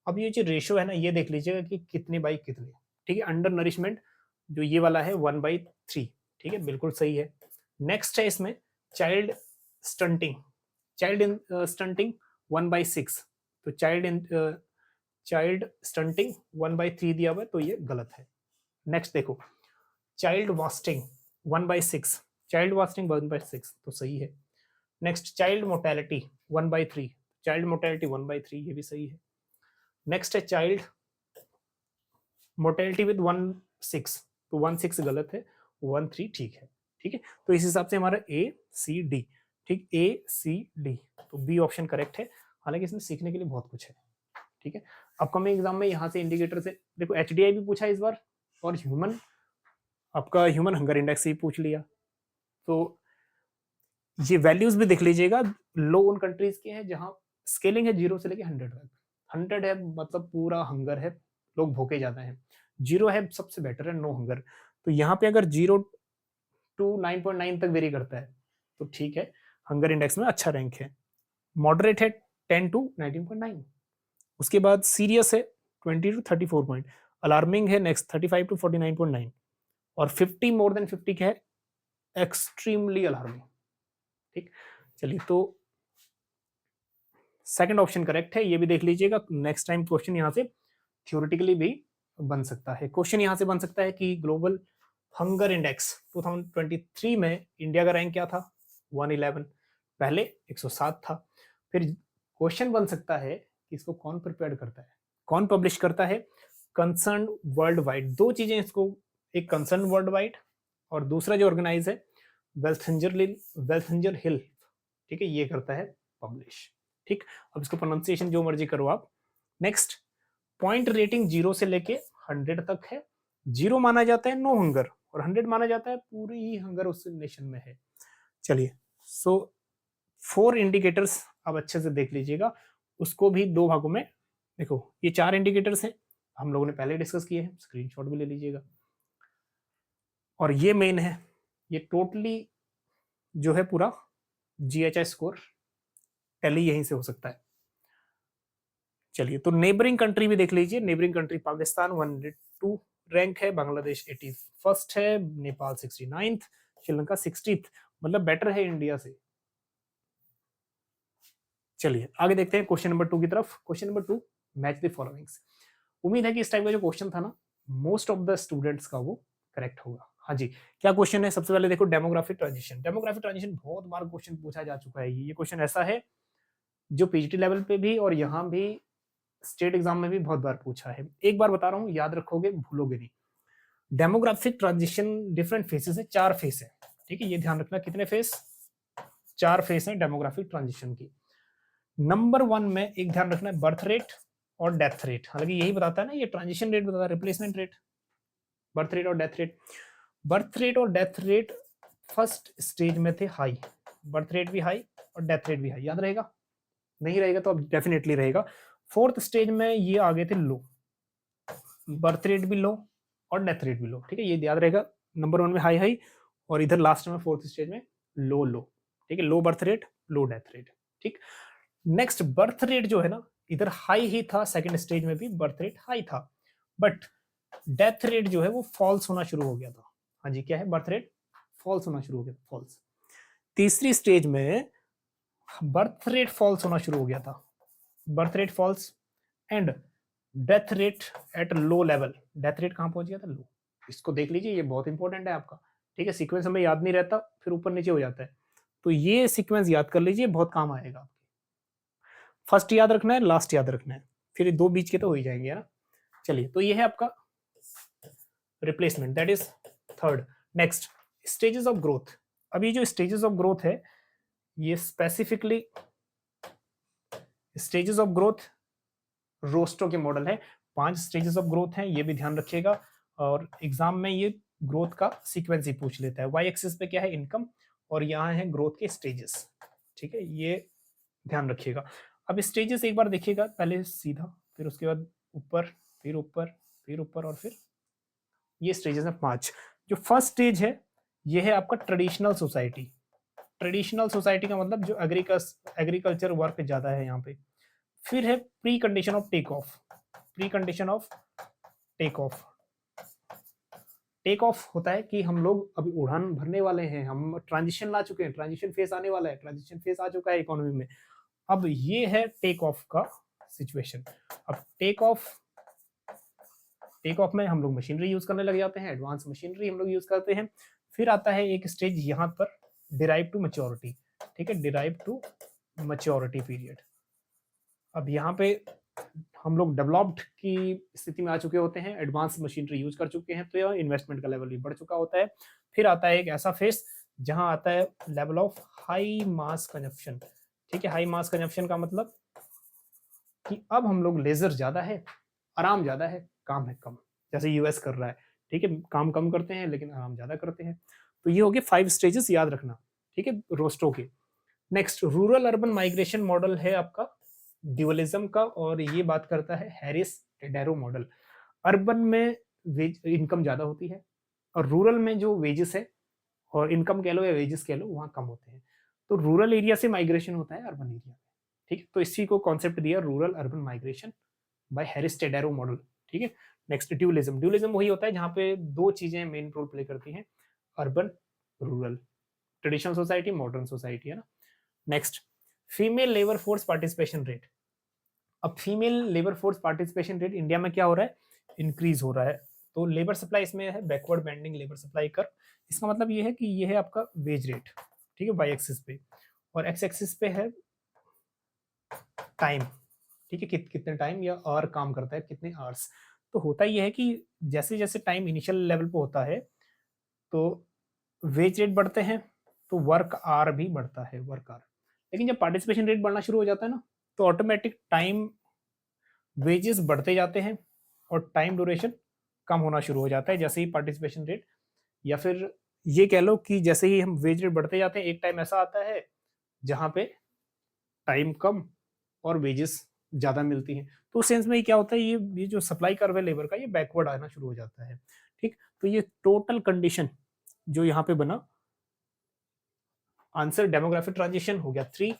अब ये जो रेशो है ना ये देख लीजिएगा कि कितने बाई कितने, ठीक है। अंडर नरिशमेंट जो ये वाला है 1/3, ठीक है, बिल्कुल सही है। नेक्स्ट है इसमें child stunting, child in stunting 1/6, तो चाइल्ड स्टंटिंग 1/3 दिया हुआ है, तो ये गलत है। नेक्स्ट देखो चाइल्ड वास्टिंग 1/6, चाइल्ड वास्टिंग 1/6 तो सही है। Next child mortality 1/3, child mortality 1/3 ये भी सही है। नेक्स्ट है चाइल्ड मोर्टेलिटी विद 1/6, तो 1/6 गलत है, 1/3 ठीक है, ठीक है। तो इस हिसाब से हमारा ACD, ठीक, ACD, तो बी ऑप्शन करेक्ट है। हालांकि इसमें सीखने के लिए बहुत कुछ है, ठीक है। अपकमिंग एग्जाम में यहाँ से इंडिकेटर से देखो HDI भी पूछा इस बार, और ह्यूमन आपका ह्यूमन हंगर इंडेक्स ही पूछ लिया, तो ये वैल्यूज भी देख लीजिएगा। लो उन कंट्रीज के हैं जहां स्केलिंग है 0 से लेके 100 तक। 100 है मतलब पूरा हंगर है, लोग भूखे जाते हैं। 0 है सबसे बेटर है, नो हंगर। तो यहाँ पे अगर 0 to 9.9 तक वेरी करता है तो ठीक है, हंगर इंडेक्स में अच्छा रैंक है। मॉडरेट है 10 to 19.9, उसके बाद सीरियस है 20 to 34 पॉइंट, अलार्मिंग है नेक्स्ट 35 to 49.9, और 50 मोर देन 50 का है एक्सट्रीमली अलार्मिंग, ठीक। चलिए तो सेकंड ऑप्शन करेक्ट है, ये भी देख लीजिएगा। नेक्स्ट टाइम क्वेश्चन यहाँ से थ्योरेटिकली भी बन सकता है। क्वेश्चन यहाँ से बन सकता है कि ग्लोबल हंगर इंडेक्स 2023 में इंडिया का रैंक क्या था, 111, पहले 107 था। फिर क्वेश्चन बन सकता है कि इसको कौन प्रिपेयर करता है, कौन पब्लिश करता है, कंसर्न वर्ल्ड वाइड। दो चीजें इसको, एक कंसर्न वर्ल्ड वाइड और दूसरा जो ऑर्गेनाइज है वेल्थिंजर हिल, ठीक है, ये करता है पब्लिश, ठीक। अब इसको प्रोनाउंसिएशन जो मर्जी करो आप। नेक्स्ट पॉइंट रेटिंग 0 से लेके 100 तक है। 0 माना जाता है नो हंगर और 100 माना जाता है पूरी ही हंगर उस नेशन में है। चलिए सो 4 इंडिकेटर्स अब अच्छे से देख लीजिएगा, उसको भी 2 भागों में देखो। ये 4 इंडिकेटर्स हैं, हम लोगों ने पहले डिस्कस किए हैं, स्क्रीनशॉट भी ले लीजिएगा। और ये मेन है, ये टोटली जो है पूरा GHI स्कोर टैली यहीं से हो सकता है। चलिए तो नेबरिंग कंट्री भी देख लीजिए। नेबरिंग कंट्री पाकिस्तान 102 रैंक है, बांग्लादेश 81st है, नेपाल 69th, श्रीलंका 60th, मतलब बेटर है इंडिया से। चलिए आगे देखते हैं क्वेश्चन नंबर 2 की तरफ। Question number 2, match the followings. उम्मीद है कि इस टाइप का जो क्वेश्चन था ना मोस्ट ऑफ द स्टूडेंट्स का वो करेक्ट होगा। हाँ जी, क्या क्वेश्चन है? सबसे पहले देखो डेमोग्राफिक ट्रांजिशन। डेमोग्राफिक ट्रांजिशन बहुत बार क्वेश्चन पूछा जा चुका है। ये क्वेश्चन ऐसा है जो पीजीटी लेवल पे भी और यहाँ भी स्टेट एग्जाम में भी बहुत बार पूछा है। एक बार बता रहा हूँ, याद रखोगे, भूलोगे नहीं। डेमोग्राफिक ट्रांजिशन डिफरेंट फेसेस है, 4 फेस है, ठीक है, ये ध्यान रखना। कितने फेस? 4 फेस है डेमोग्राफिक ट्रांजिशन की। नंबर 1 में एक ध्यान रखना है, बर्थ रेट और डेथ रेट। हालांकि यही बताता है ना, ये ट्रांजिशन रेट बताता है, रिप्लेसमेंट रेट, बर्थ रेट और डेथ रेट। बर्थ रेट और डेथ रेट फर्स्ट स्टेज में थे हाई, बर्थ रेट भी हाई और डेथ रेट भी हाई। याद रहेगा? नहीं रहेगा तो अब डेफिनेटली रहेगा। 4th स्टेज में ये आ गए थे लो, बर्थ रेट भी लो और डेथ रेट भी लो, ठीक है, ये याद रहेगा। नंबर 1 में हाई हाई और इधर लास्ट में 4th स्टेज में लो लो, ठीक है, लो बर्थ रेट लो डेथ रेट, ठीक। नेक्स्ट बर्थ रेट जो है ना इधर हाई ही था, सेकंड स्टेज में भी बर्थ रेट हाई था, बट डेथ रेट जो है वो फॉल्स होना शुरू हो गया था। हाँ जी, क्या है? बर्थ रेट फॉल्स होना शुरू हो गया, फॉल्स। तीसरी स्टेज में बर्थ रेट फॉल्स होना शुरू हो गया था, birth rate falls, and death rate at low level. Death rate कहां पहुंच गया था? लो। इसको देख लीजिए, ये बहुत इंपॉर्टेंट है आपका, ठीक है। सीक्वेंस हमें याद नहीं रहता, फिर ऊपर नीचे हो जाता है, तो ये सीक्वेंस याद कर लीजिए, बहुत काम आएगा। फर्स्ट याद रखना है, लास्ट याद रखना है, फिर 2 बीच के तो हो ही जाएंगे, है ना। चलिए तो ये है आपका replacement, that is 3rd। Next stages of growth. अब ये जो स्टेजेस ऑफ ग्रोथ है, ये specifically stages of growth Rosto के मॉडल है। 5 स्टेजेस ऑफ ग्रोथ हैं, ये भी ध्यान रखिएगा। और एग्जाम में ये ग्रोथ का सीक्वेंस ही पूछ लेता है। वाई एक्सिस पे क्या है, इनकम, और यहाँ है ग्रोथ के स्टेजेस। ठीक है, ये ध्यान रखिएगा। अब स्टेजेस एक बार देखिएगा, पहले सीधा, फिर उसके बाद ऊपर, फिर ऊपर, फिर ऊपर, और फिर ये स्टेजेस हैं 5। जो फर्स्ट स्टेज है, ये है आपका ट्रेडिशनल सोसाइटी। ट्रेडिशनल सोसाइटी का मतलब जो एग्रीकल्चर वर्क ज्यादा है यहाँ पे। फिर है precondition of take off. Precondition of take off, take off होता है कि हम लोग अभी उड़ान भरने वाले हैं, हम ट्रांजिशन ला चुके हैं, ट्रांजिशन फेज आने वाला है, ट्रांजिशन फेज आ चुका है इकोनॉमी में। अब ये है टेक ऑफ का सिचुएशन। अब टेक ऑफ में हम लोग मशीनरी यूज करने लग जाते हैं, एडवांस मशीनरी हम लोग यूज करते हैं। फिर आता है एक स्टेज यहाँ पर, डिराइव टू मैच्योरिटी। ठीक है, डिराइव टू मैच्योरिटी पीरियड। अब यहाँ पे हम लोग डेवलप्ड की स्थिति में आ चुके होते हैं, एडवांस मशीनरी यूज कर चुके हैं, तो यह इन्वेस्टमेंट का लेवल भी बढ़ चुका होता है। फिर आता है एक ऐसा फेस जहां आता है level of high mass consumption. ठीक है, हाई मास कंजप्शन का मतलब कि अब हम लोग लेजर ज्यादा है, आराम ज्यादा है, काम है कम, जैसे यूएस कर रहा है। ठीक है, काम कम करते हैं लेकिन आराम ज्यादा करते हैं। तो ये हो गए 5 स्टेजेस, याद रखना। ठीक है, रोस्टो के। Next rural urban migration model है आपका ड्यूअलिज्म का, और ये बात करता है हैरिस टेडेरो मॉडल। अर्बन में इनकम ज्यादा होती है, और रूरल में जो वेजेस है, और इनकम कह लो या वेजेस कह लो, वहां कम होते हैं। तो रूरल एरिया से माइग्रेशन होता है अर्बन एरिया में। ठीक है, तो इसी को कॉन्सेप्ट दिया rural urban migration by Harris Todaro model. ठीक है, नेक्स्ट ड्यूअलिज्म। ड्यूअलिज्म वही होता है जहां पे 2 चीजें मेन रोल प्ले करती हैं, urban rural, traditional society, modern society, है ना। Next, female labour force participation rate. अब female labour force participation rate India में क्या हो रहा है, इंक्रीज हो रहा है। तो लेबर सप्लाई इसमें है बैकवर्ड बेंडिंग लेबर सप्लाई कर। इसका मतलब ये है कि ये है आपका वेज रेट। ठीक है, वाई एक्सिस पे, और एक्स एक्सिस पे है टाइम। ठीक है, कितने टाइम या आवर काम करता है, कितने आवर्स। तो होता ये है कि जैसे जैसे टाइम इनिशियल लेवल पे होता है, तो वेज रेट बढ़ते हैं, तो वर्क आवर भी बढ़ता है, वर्क आवर। लेकिन जब पार्टिसिपेशन रेट बढ़ना शुरू हो जाता है ना, तो ऑटोमेटिक टाइम वेजेस बढ़ते जाते हैं, और टाइम ड्यूरेशन कम होना शुरू हो जाता है जैसे ही पार्टिसिपेशन रेट, या फिर ये कह लो कि जैसे ही हम वेज रेट बढ़ते जाते हैं, एक टाइम ऐसा आता है जहां पे टाइम कम और वेजेस ज्यादा मिलती हैं। तो उस सेंस में ये क्या होता है, ये जो सप्लाई कर्व है लेबर का, ये बैकवर्ड आना शुरू हो जाता है। ठीक, तो ये टोटल कंडीशन जो यहाँ पे बना, आंसर डेमोग्राफिक ट्रांजिशन हो गया 3।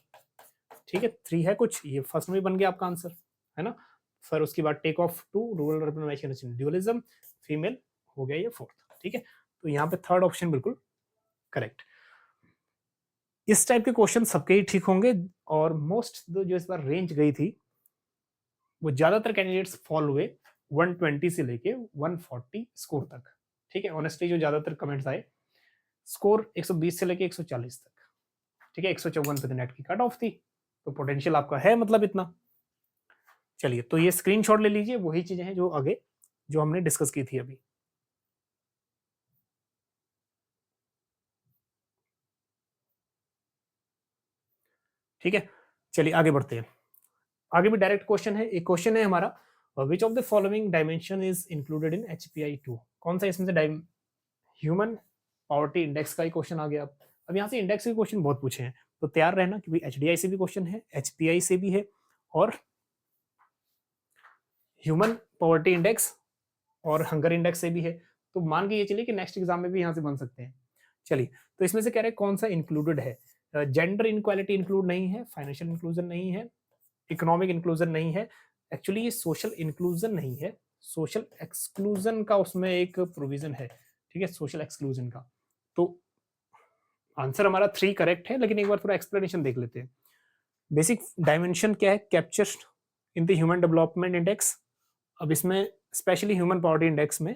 ठीक है, 3 है कुछ, ये फर्स्ट में बन गया आपका आंसर, है ना। फिर उसके बाद take off to rural urban migration, dualism, female, हो गया ये 4th। ठीक है, तो यहाँ पे 3rd ऑप्शन बिल्कुल करेक्ट। इस टाइप के क्वेश्चन सबके ही ठीक होंगे, और मोस्ट जो इस बार रेंज गई थी, वो ज्यादातर कैंडिडेट्स फॉल हुए 120 से लेके 140 स्कोर तक। ठीक है, ऑनेस्टली जो ज्यादातर कमेंट्स आए, स्कोर 120 से लेके 140 तक। ठीक है, 154 पे नेट की कट ऑफ थी, तो पोटेंशियल आपका है मतलब इतना। चलिए, तो ये स्क्रीनशॉट ले लीजिए, वही चीजें हैं जो आगे जो हमने डिस्कस की थी अभी। ठीक है, चलिए आगे बढ़ते हैं। आगे भी डायरेक्ट क्वेश्चन है। एक क्वेश्चन है हमारा, which of the following dimension is included in HPI-2। कौन सा इसमें से ह्यूमन पॉवर्टी इंडेक्स का ही क्वेश्चन आ गया। अब यहाँ से इंडेक्स के क्वेश्चन बहुत पूछे हैं, तो तैयार रहना, क्योंकि HDI से भी क्वेश्चन है, HPI से भी है, और ह्यूमन पॉवर्टी इंडेक्स और हंगर इंडेक्स से भी है। तो मान के ये चलिए कि नेक्स्ट एग्जाम में भी यहाँ से बन सकते हैं। चलिए, तो इसमें से कह रहे हैं कौन सा इंक्लूडेड है। जेंडर इनक्वालिटी इंक्लूड नहीं है, फाइनेंशियल इंक्लूजन नहीं है, इकोनॉमिक इंक्लूजन नहीं है। एक्चुअली ये सोशल इंक्लूजन नहीं है, सोशल एक्सक्लूजन का उसमें एक प्रोविजन है। ठीक है, सोशल एक्सक्लूजन का। तो आंसर हमारा 3 करेक्ट है, लेकिन एक बार थोड़ा एक्सप्लेनेशन देख लेते हैं। बेसिक डायमेंशन क्या है, capture in the human development index. अब इसमें स्पेशली ह्यूमन पॉवर्टी इंडेक्स में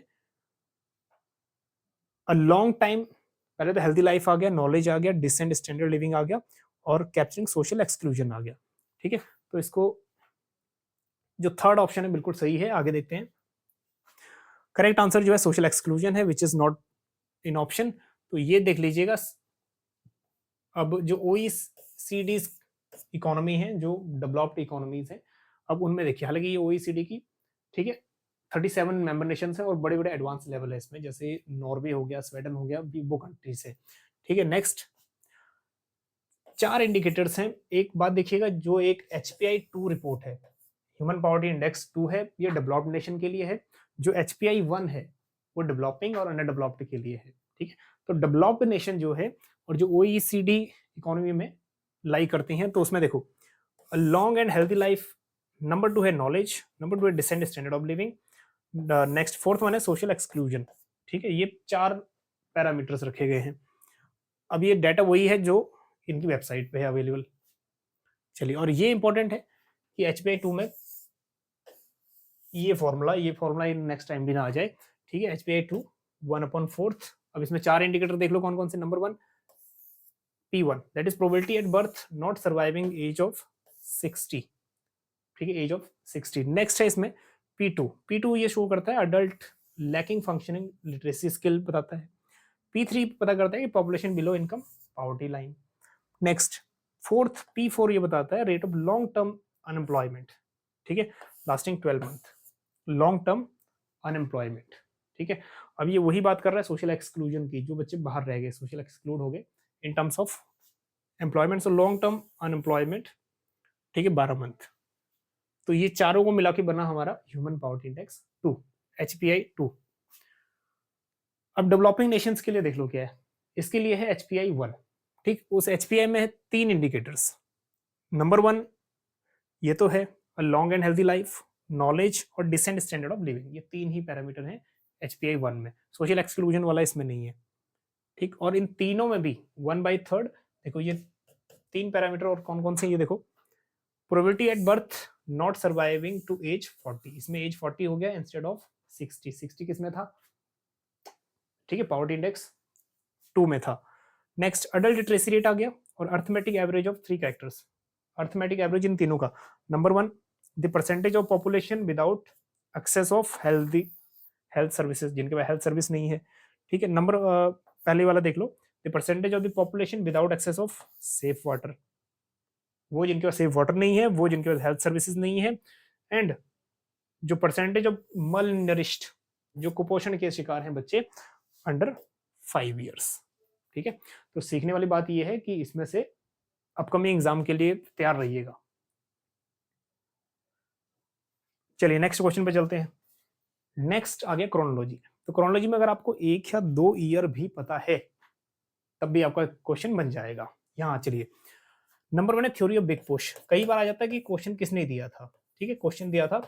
अ लॉन्ग टाइम, पहले तो हेल्थी लाइफ आ गया, नॉलेज आ गया, डिसेंट स्टैंडर्ड लिविंग आ गया, और कैप्चरिंग सोशल एक्सक्लूजन आ गया। ठीक है, तो इसको जो 3rd ऑप्शन है बिल्कुल सही है। आगे देखते हैं। करेक्ट आंसर जो है सोशल एक्सक्लूजन है, which is not in option. तो ये देख लीजिएगा, अब जो OECD इकोनॉमी है, जो डेवलप्ड इकोनॉमीज है, अब उनमें देखिए, हालांकि ये OECD की, ठीक है, 37 मेंबर नेशंस है और बड़े बड़े एडवांस लेवल है इसमें, जैसे नॉर्वे हो गया, स्वीडन हो गया, वो कंट्रीज है, ठीक है। नेक्स्ट 4 इंडिकेटर्स हैं। एक बात देखिएगा, जो एक HPI 2 रिपोर्ट है, ह्यूमन पॉवर्टी इंडेक्स 2 है, ये डेवलप्ड नेशन के लिए है। जो HPI 1 है वो डेवलपिंग और अंडर डेवलप्ड के लिए है, ठीक है। तो डेवलप्ड नेशन जो है और जो OECD इकोनॉमी में लाई करती हैं, तो उसमें देखो, long and healthy life, number 2 है नॉलेज, नंबर 2 है decent standard of living, next 4th one है सोशल एक्सक्लूजन, ठीक है। ये 4 पैरामीटर्स रखे गए हैं। अब ये डाटा वही है जो इनकी वेबसाइट पे है अवेलेबल। चलिए, और ये इंपॉर्टेंट है कि HPI 2 में ये फॉर्मूला नेक्स्ट टाइम भी ना आ जाए, ठीक है। HPI 2 1/4। अब इसमें 4 इंडिकेटर देख लो कौन कौन से। Number 1 P1, that is probability at birth not surviving age of 60, ठीक है, एज ऑफ 60। नेक्स्ट है इसमें P2 ये शो करता है adult lacking functioning literacy skill बताता है। P3 पता करता है कि population below income poverty line. Next P4 ये बताता है rate of long term unemployment, ठीक है, lasting 12 month, long term unemployment, ठीक है। अब ये वही बात कर रहा है सोशल एक्सक्लूजन की, जो बच्चे बाहर रह गए, सोशल एक्सक्लूड हो गए in terms of employment, so long term unemployment, ठीक है, 12 मंथ। तो ये चारों को मिला के बना हमारा ह्यूमन पॉवर्टी इंडेक्स 2, HPI 2। अब डेवलपिंग नेशंस के लिए देख लो क्या है, इसके लिए है HPI 1, ठीक। उस HPI में है 3 इंडिकेटर्स। नंबर 1 ये तो है long and healthy life, knowledge और डिसेंट स्टैंडर्ड ऑफ लिविंग, ये 3 ही पैरामीटर हैं HPI 1 में। सोशल एक्सक्लूजन वाला इसमें नहीं है, ठीक। और इन तीनों में भी 1/3 देखो, ये 3 पैरामीटर और कौन कौन से, ये देखो, probability at birth not surviving to age 40, इसमें एज 40 हो गया इंस्टेड ऑफ 60 किसमें था, ठीक है, पॉवर्टी इंडेक्स 2 में था। नेक्स्ट अडल्ट लिटरेसी रेट आ गया और arithmetic average of 3 characters, arithmetic average in तीनों का। नंबर 1 the percentage of population without access of health services, जिनके पास हेल्थ सर्विस नहीं है, ठीक है। नंबर पहले वाला देख लो, the percentage of the population without access of safe water, वो जिनके पास सेफ वाटर नहीं है, वो जिनके पास हेल्थ सर्विसेज नहीं है। एंड जो परसेंटेज ऑफ मल नरिश्ड, जो कुपोषण के शिकार हैं बच्चे अंडर 5 ईयर्स, ठीक है। तो सीखने वाली बात यह है कि इसमें से अपकमिंग एग्जाम के लिए तैयार रहिएगा। चलिए नेक्स्ट क्वेश्चन पे चलते हैं। नेक्स्ट आ गया क्रोनोलॉजी। तो क्रोनोलॉजी में अगर आपको 1 या 2 ईयर भी पता है तब भी आपका क्वेश्चन बन जाएगा। यहाँ चलिए, नंबर 1 है थ्योरी ऑफ बिग पुश। कई बार आ जाता है कि क्वेश्चन किसने दिया था, ठीक है, क्वेश्चन दिया था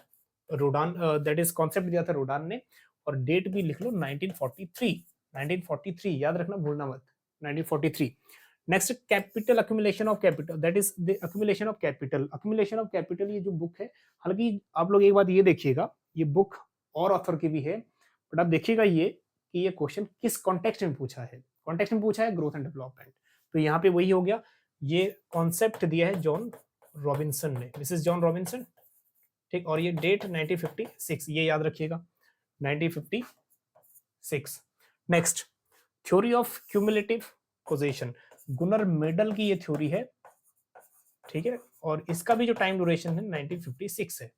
रोडान, दैट इज कॉन्सेप्ट दिया था रोडान ने, और डेट भी लिख लो 1943, याद रखना, भूलना मत, 1943। Next capital accumulation of capital, that is the accumulation of capital, ये जो बुक है, हालांकि आप लोग एक बात ये देखिएगा, ये बुक और ऑथर की भी है, बट आप देखिएगा ये कि ये क्वेश्चन किस कॉन्टेक्स्ट में पूछा है। कॉन्टेक्स्ट में पूछा है ग्रोथ एंड डेवलपमेंट, तो यहाँ पे वही हो गया। ये कॉन्सेप्ट दिया है जॉन रॉबिन्सन ने, दिस इज जॉन रॉबिन्सन, ठीक। और ये डेट 1956, ये याद रखिएगा, 1956। Next theory of cumulative position, Gunnar Myrdal की ये थ्योरी है, ठीक है, और इसका भी जो टाइम ड्यूरेशन है 1956 है,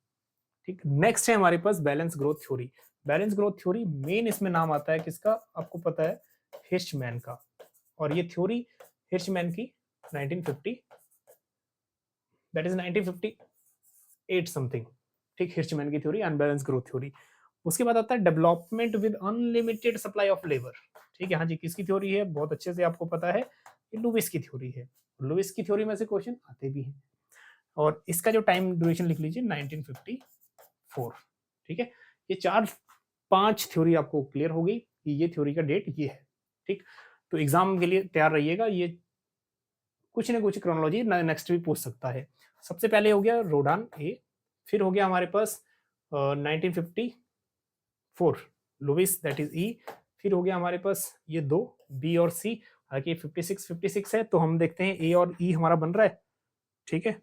ठीक। नेक्स्ट है हमारे पास balance growth theory. Balance growth theory main इसमें नाम आता है किसका, आपको पता है, हिर्शमैन का, और ये थ्योरी हिर्शमैन की 1950, दैट इज 1958 समथिंग, ठीक, हिर्शमैन की थ्योरी अनबैलेंस ग्रोथ थ्योरी। उसके बाद आता है development with unlimited supply of labour, ठीक है। हाँ जी, किसकी थ्योरी है, बहुत अच्छे से आपको पता है, लुइस की थ्योरी है। लुइस की थ्योरी में से क्वेश्चन आते भी हैं, और इसका जो टाइम ड्यूरेशन लिख लीजिए 1954, ठीक है। ये 4-5 थ्योरी आपको क्लियर हो गई कि ये थ्योरी का डेट ये है, ठीक। तो एग्जाम के लिए तैयार रहिएगा, ये कुछ ना कुछ क्रोनोलॉजी नेक्स्ट भी पूछ सकता है। सबसे पहले हो गया रोडान ए, फिर हो गया हमारे पास 1954 लुइस, दैट इज ई, फिर हो गया हमारे पास ये 2 बी और सी, हालांकि 56 है, तो हम देखते हैं ए और ई हमारा बन रहा है, ठीक है,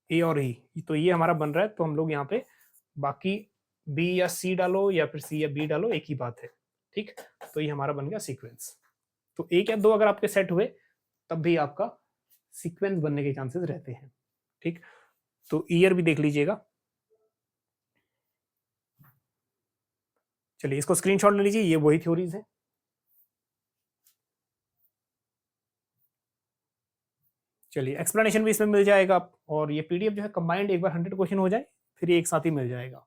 ए और ई, तो ये हमारा बन रहा है, तो हम लोग यहाँ पे बाकी बी या सी डालो या फिर सी या बी डालो, एक ही बात है, ठीक। तो ये हमारा बन गया सीक्वेंस। तो 1 या 2 अगर आपके सेट हुए तब भी आपका सीक्वेंस बनने के चांसेस रहते हैं। ठीक, तो ईयर भी देख लीजिएगा। चलिए इसको स्क्रीनशॉट ले लीजिए, ये वही थ्योरीज है। चलिए एक्सप्लेनेशन भी इसमें मिल जाएगा, और ये पीडीएफ जो है कंबाइंड एक बार 100 क्वेश्चन हो जाए फिर ये एक साथ ही मिल जाएगा।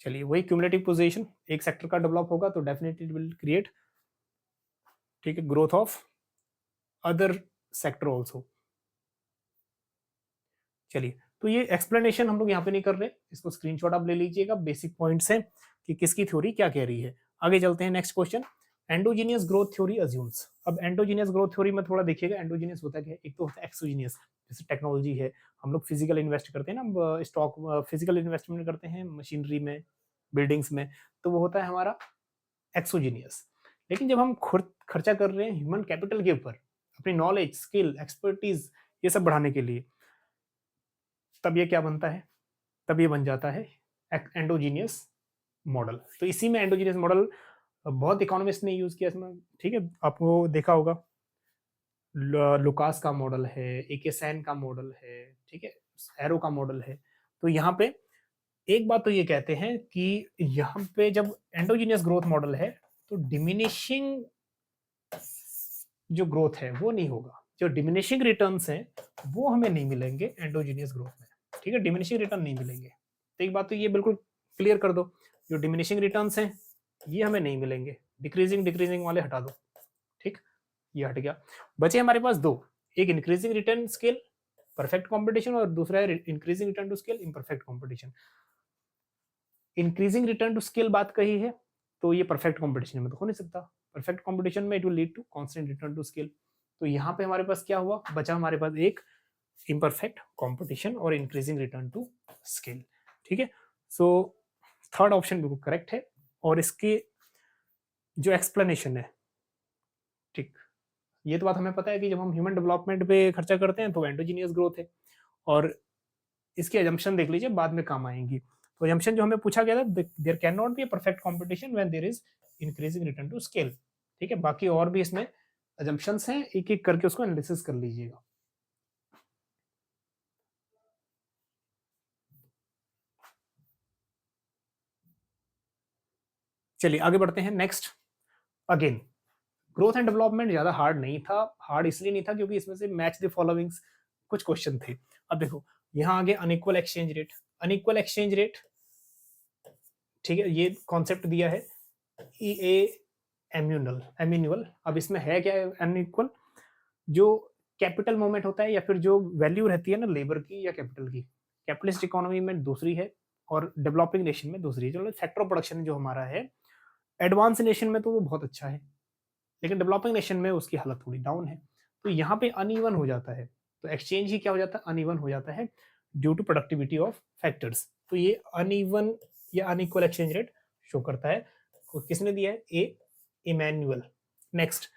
चलिए वही क्यूमुलेटिव पोजीशन, एक सेक्टर का डेवलप होगा तो डेफिनेटली विल क्रिएट, ठीक है, growth of other sector also. चलिए तो ये एक्सप्लेनेशन हम लोग यहाँ पे नहीं कर रहे, इसको स्क्रीनशॉट आप ले लीजिएगा, बेसिक पॉइंट्स हैं कि किसकी थ्योरी क्या कह रही है। आगे चलते हैं, next question, endogenous growth theory assumes. अब एंडोजीनियस ग्रोथ थ्योरी में थोड़ा देखिएगा, एंडोजीनियस होता क्या है, एक तो होता है एक्सोजीनियस, जैसे टेक्नोलॉजी है, हम लोग फिजिकल इन्वेस्ट करते हैं ना, स्टॉक फिजिकल इन्वेस्टमेंट करते हैं मशीनरी में, बिल्डिंग्स में, तो वो होता है हमारा एक्सोजीनियस। लेकिन जब हम खुद खर्चा कर रहे हैं ह्यूमन कैपिटल के ऊपर, अपनी नॉलेज, स्किल, एक्सपर्टीज, ये सब बढ़ाने के लिए, तब ये क्या बनता है, तब ये बन जाता है एंडोजीनियस मॉडल। तो इसी में एंडोजीनियस मॉडल बहुत इकोनॉमिस्ट ने यूज किया इसमें, ठीक है, आपको देखा होगा, लुकास का मॉडल है, एकेसैन का मॉडल है, ठीक है, एरो का मॉडल है। तो यहाँ पे एक बात तो ये कहते हैं कि यहाँ पे जब एंडोजीनियस ग्रोथ मॉडल है तो डिमिनिशिंग जो ग्रोथ है वो नहीं होगा, जो डिमिनिशिंग रिटर्न्स हैं वो हमें नहीं मिलेंगे एंडोजीनियस ग्रोथ में, ठीक है, डिमिनिशिंग रिटर्न नहीं मिलेंगे। तो एक बात तो ये बिल्कुल क्लियर कर दो, जो डिमिनिशिंग रिटर्न्स हैं ये हमें नहीं मिलेंगे, डिक्रीजिंग डिक्रीजिंग वाले हटा दो, ठीक, ये हट गया। बचे हमारे पास दो, एक increasing return scale perfect competition और दूसरा है increasing return to scale imperfect competition. Increasing return to scale बात कही है तो ये परफेक्ट कंपटीशन में तो हो नहीं सकता, परफेक्ट कंपटीशन में it will lead to constant return to scale. तो यहाँ पे हमारे पास क्या हुआ, बचा हमारे पास एक इम्परफेक्ट कंपटीशन और इंक्रीजिंग रिटर्न टू स्केल, ठीक है। सो थर्ड ऑप्शन बिल्कुल करेक्ट है, और इसके जो एक्सप्लेनेशन है, ठीक, ये तो बात हमें पता है कि जब हम ह्यूमन डेवलपमेंट पे खर्चा करते हैं तो एंडोजीनियस ग्रोथ है, और इसकी एजम्पशन देख लीजिए बाद में काम आएंगी। तो एजम्पशन जो हमें पूछा गया था, there can not be a perfect competition when there is increasing return to scale, ठीक है। बाकी और भी इसमें एजम्पशंस हैं, एक एक करके उसको एनालिसिस कर लीजिएगा। चलिए आगे बढ़ते हैं, next, again growth and development ज्यादा हार्ड नहीं था, हार्ड इसलिए नहीं था क्योंकि इसमें से मैच द फॉलोइंग्स कुछ क्वेश्चन थे। अब देखो यहाँ आगे unequal exchange rate, unequal exchange rate, ठीक है, ये कॉन्सेप्ट दिया है ई ए एम्यूनल। अब इसमें है क्या अनइक्वल, जो कैपिटल मूवमेंट होता है या फिर जो वैल्यू रहती है ना लेबर की या कैपिटल की, कैपिटलिस्ट इकोनॉमी में दूसरी है और डेवलपिंग नेशन में दूसरी है। जो फैक्टर ऑफ प्रोडक्शन जो हमारा है एडवांस नेशन में तो वो बहुत अच्छा है, लेकिन डेवलपिंग नेशन में उसकी हालत थोड़ी डाउन है। तो यहाँ पे अनइवन हो जाता है, तो एक्सचेंज ही क्या हो जाता है, अनइवन हो जाता है due to productivity of factors. तो ये अनइवन या अनइक्वल एक्सचेंज रेट शो करता है, किसने दिया है, A Emmanuel. Next,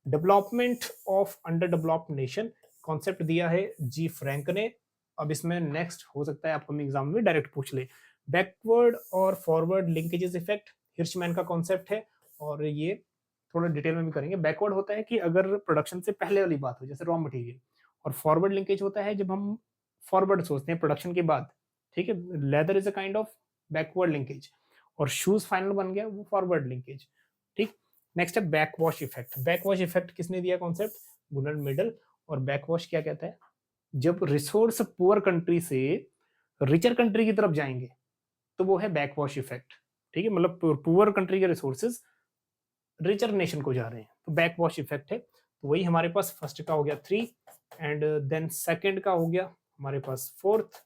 development of under developed nation, concept दिया है जी फ्रैंक ने। अब इसमें नेक्स्ट हो सकता है अपकमिंग एग्जाम में डायरेक्ट पूछ ले, बैकवर्ड और फॉरवर्ड लिंकेजेस इफेक्ट, हिर्शमैन का कॉन्सेप्ट है, और ये थोड़ा डिटेल में भी करेंगे। बैकवर्ड होता है कि अगर प्रोडक्शन से पहले वाली बात हो, जैसे रॉ मटेरियल, और फॉरवर्ड लिंकेज होता है जब हम फॉरवर्ड सोचते हैं प्रोडक्शन के बाद, ठीक है, leather is a kind of backward linkage, और शूज फाइनल बन गया वो फॉरवर्ड लिंकेज, ठीक। नेक्स्ट है बैकवॉश इफेक्ट, बैकवॉश इफेक्ट किसने दिया कॉन्सेप्ट, गुनर मिडल। और बैकवॉश क्या कहता है, जब रिसोर्स पुअर कंट्री से रिचर कंट्री की तरफ जाएंगे तो वो है बैकवॉश इफेक्ट, ठीक है, मतलब पुअर कंट्री के रिसोर्सेज रिचर नेशन को जा रहे हैं, तो बैकवॉश इफेक्ट है। तो वही हमारे पास फर्स्ट का हो गया 3, एंड देन सेकंड का हो गया हमारे पास 4th,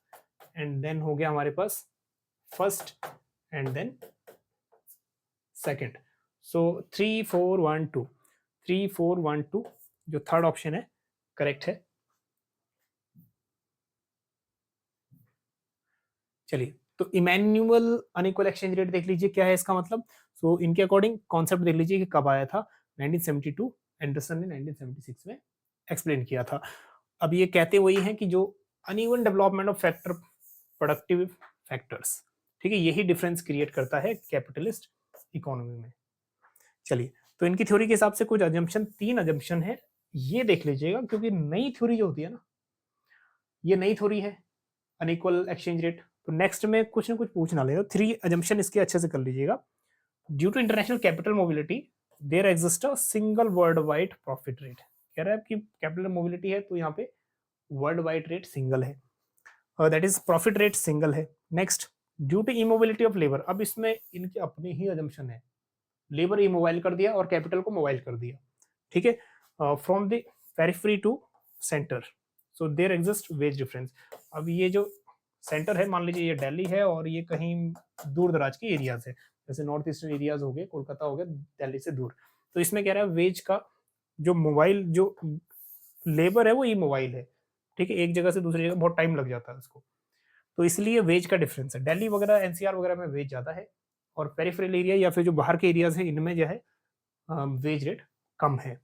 एंड देन हो गया हमारे पास first, and then second. So 3 4 1 2, 3 4 1 2 जो थर्ड ऑप्शन है करेक्ट है। चलिए तो इमैनुअल अनइक्वल एक्सचेंज रेट देख लीजिए क्या है इसका मतलब। सो इनके अकॉर्डिंग कॉन्सेप्ट देख लीजिए कि कब आया था, 1972, एंडरसन ने 1976 में एक्सप्लेन किया था। अब ये कहते वही हैं कि जो uneven development of factor productive factors, ठीक है, यही डिफरेंस क्रिएट करता है कैपिटलिस्ट इकोनॉमी में। चलिए तो इनकी थ्योरी के हिसाब से कुछ अजम्पशन, 3 अजम्पशन है, ये देख लीजिएगा, क्योंकि नई थ्योरी जो होती है ना, ये नई थ्योरी है अनइक्वल एक्सचेंज रेट। तो नेक्स्ट में कुछ ना कुछ पूछना लेगा, 3 अजम्पशन इसके अच्छे से कर लीजिएगा। Due to international capital mobility there exist a single world wide profit rate. कह रहा है कि कैपिटल मोबिलिटी है तो यहाँ पे वर्ल्ड वाइड रेट सिंगल है, that is profit rate single है। Next, due to immobility of labour, अब इसमें इनकी अपनी ही अजम्पशन है, लेबर इमोबाइल कर दिया और कैपिटल को मोबाइल कर दिया, ठीक है, from the periphery to centre, so there exist wage difference. अब ये जो सेंटर है, मान लीजिए ये दिल्ली है और ये कहीं दूर दराज के एरियाज है, जैसे नॉर्थ ईस्टर्न एरियाज हो गए, कोलकाता हो गया, दिल्ली से दूर। तो इसमें कह रहा है वेज का जो मोबाइल, जो लेबर है वो ई मोबाइल है, ठीक है, एक जगह से दूसरी जगह बहुत टाइम लग जाता है उसको, तो इसलिए वेज का डिफरेंस है। दिल्ली वगैरह एनसीआर वगैरह में वेज ज्यादा है, और पेरिफेरल एरिया या फिर जो बाहर के एरियाज है इनमें जो है वेज रेट कम है,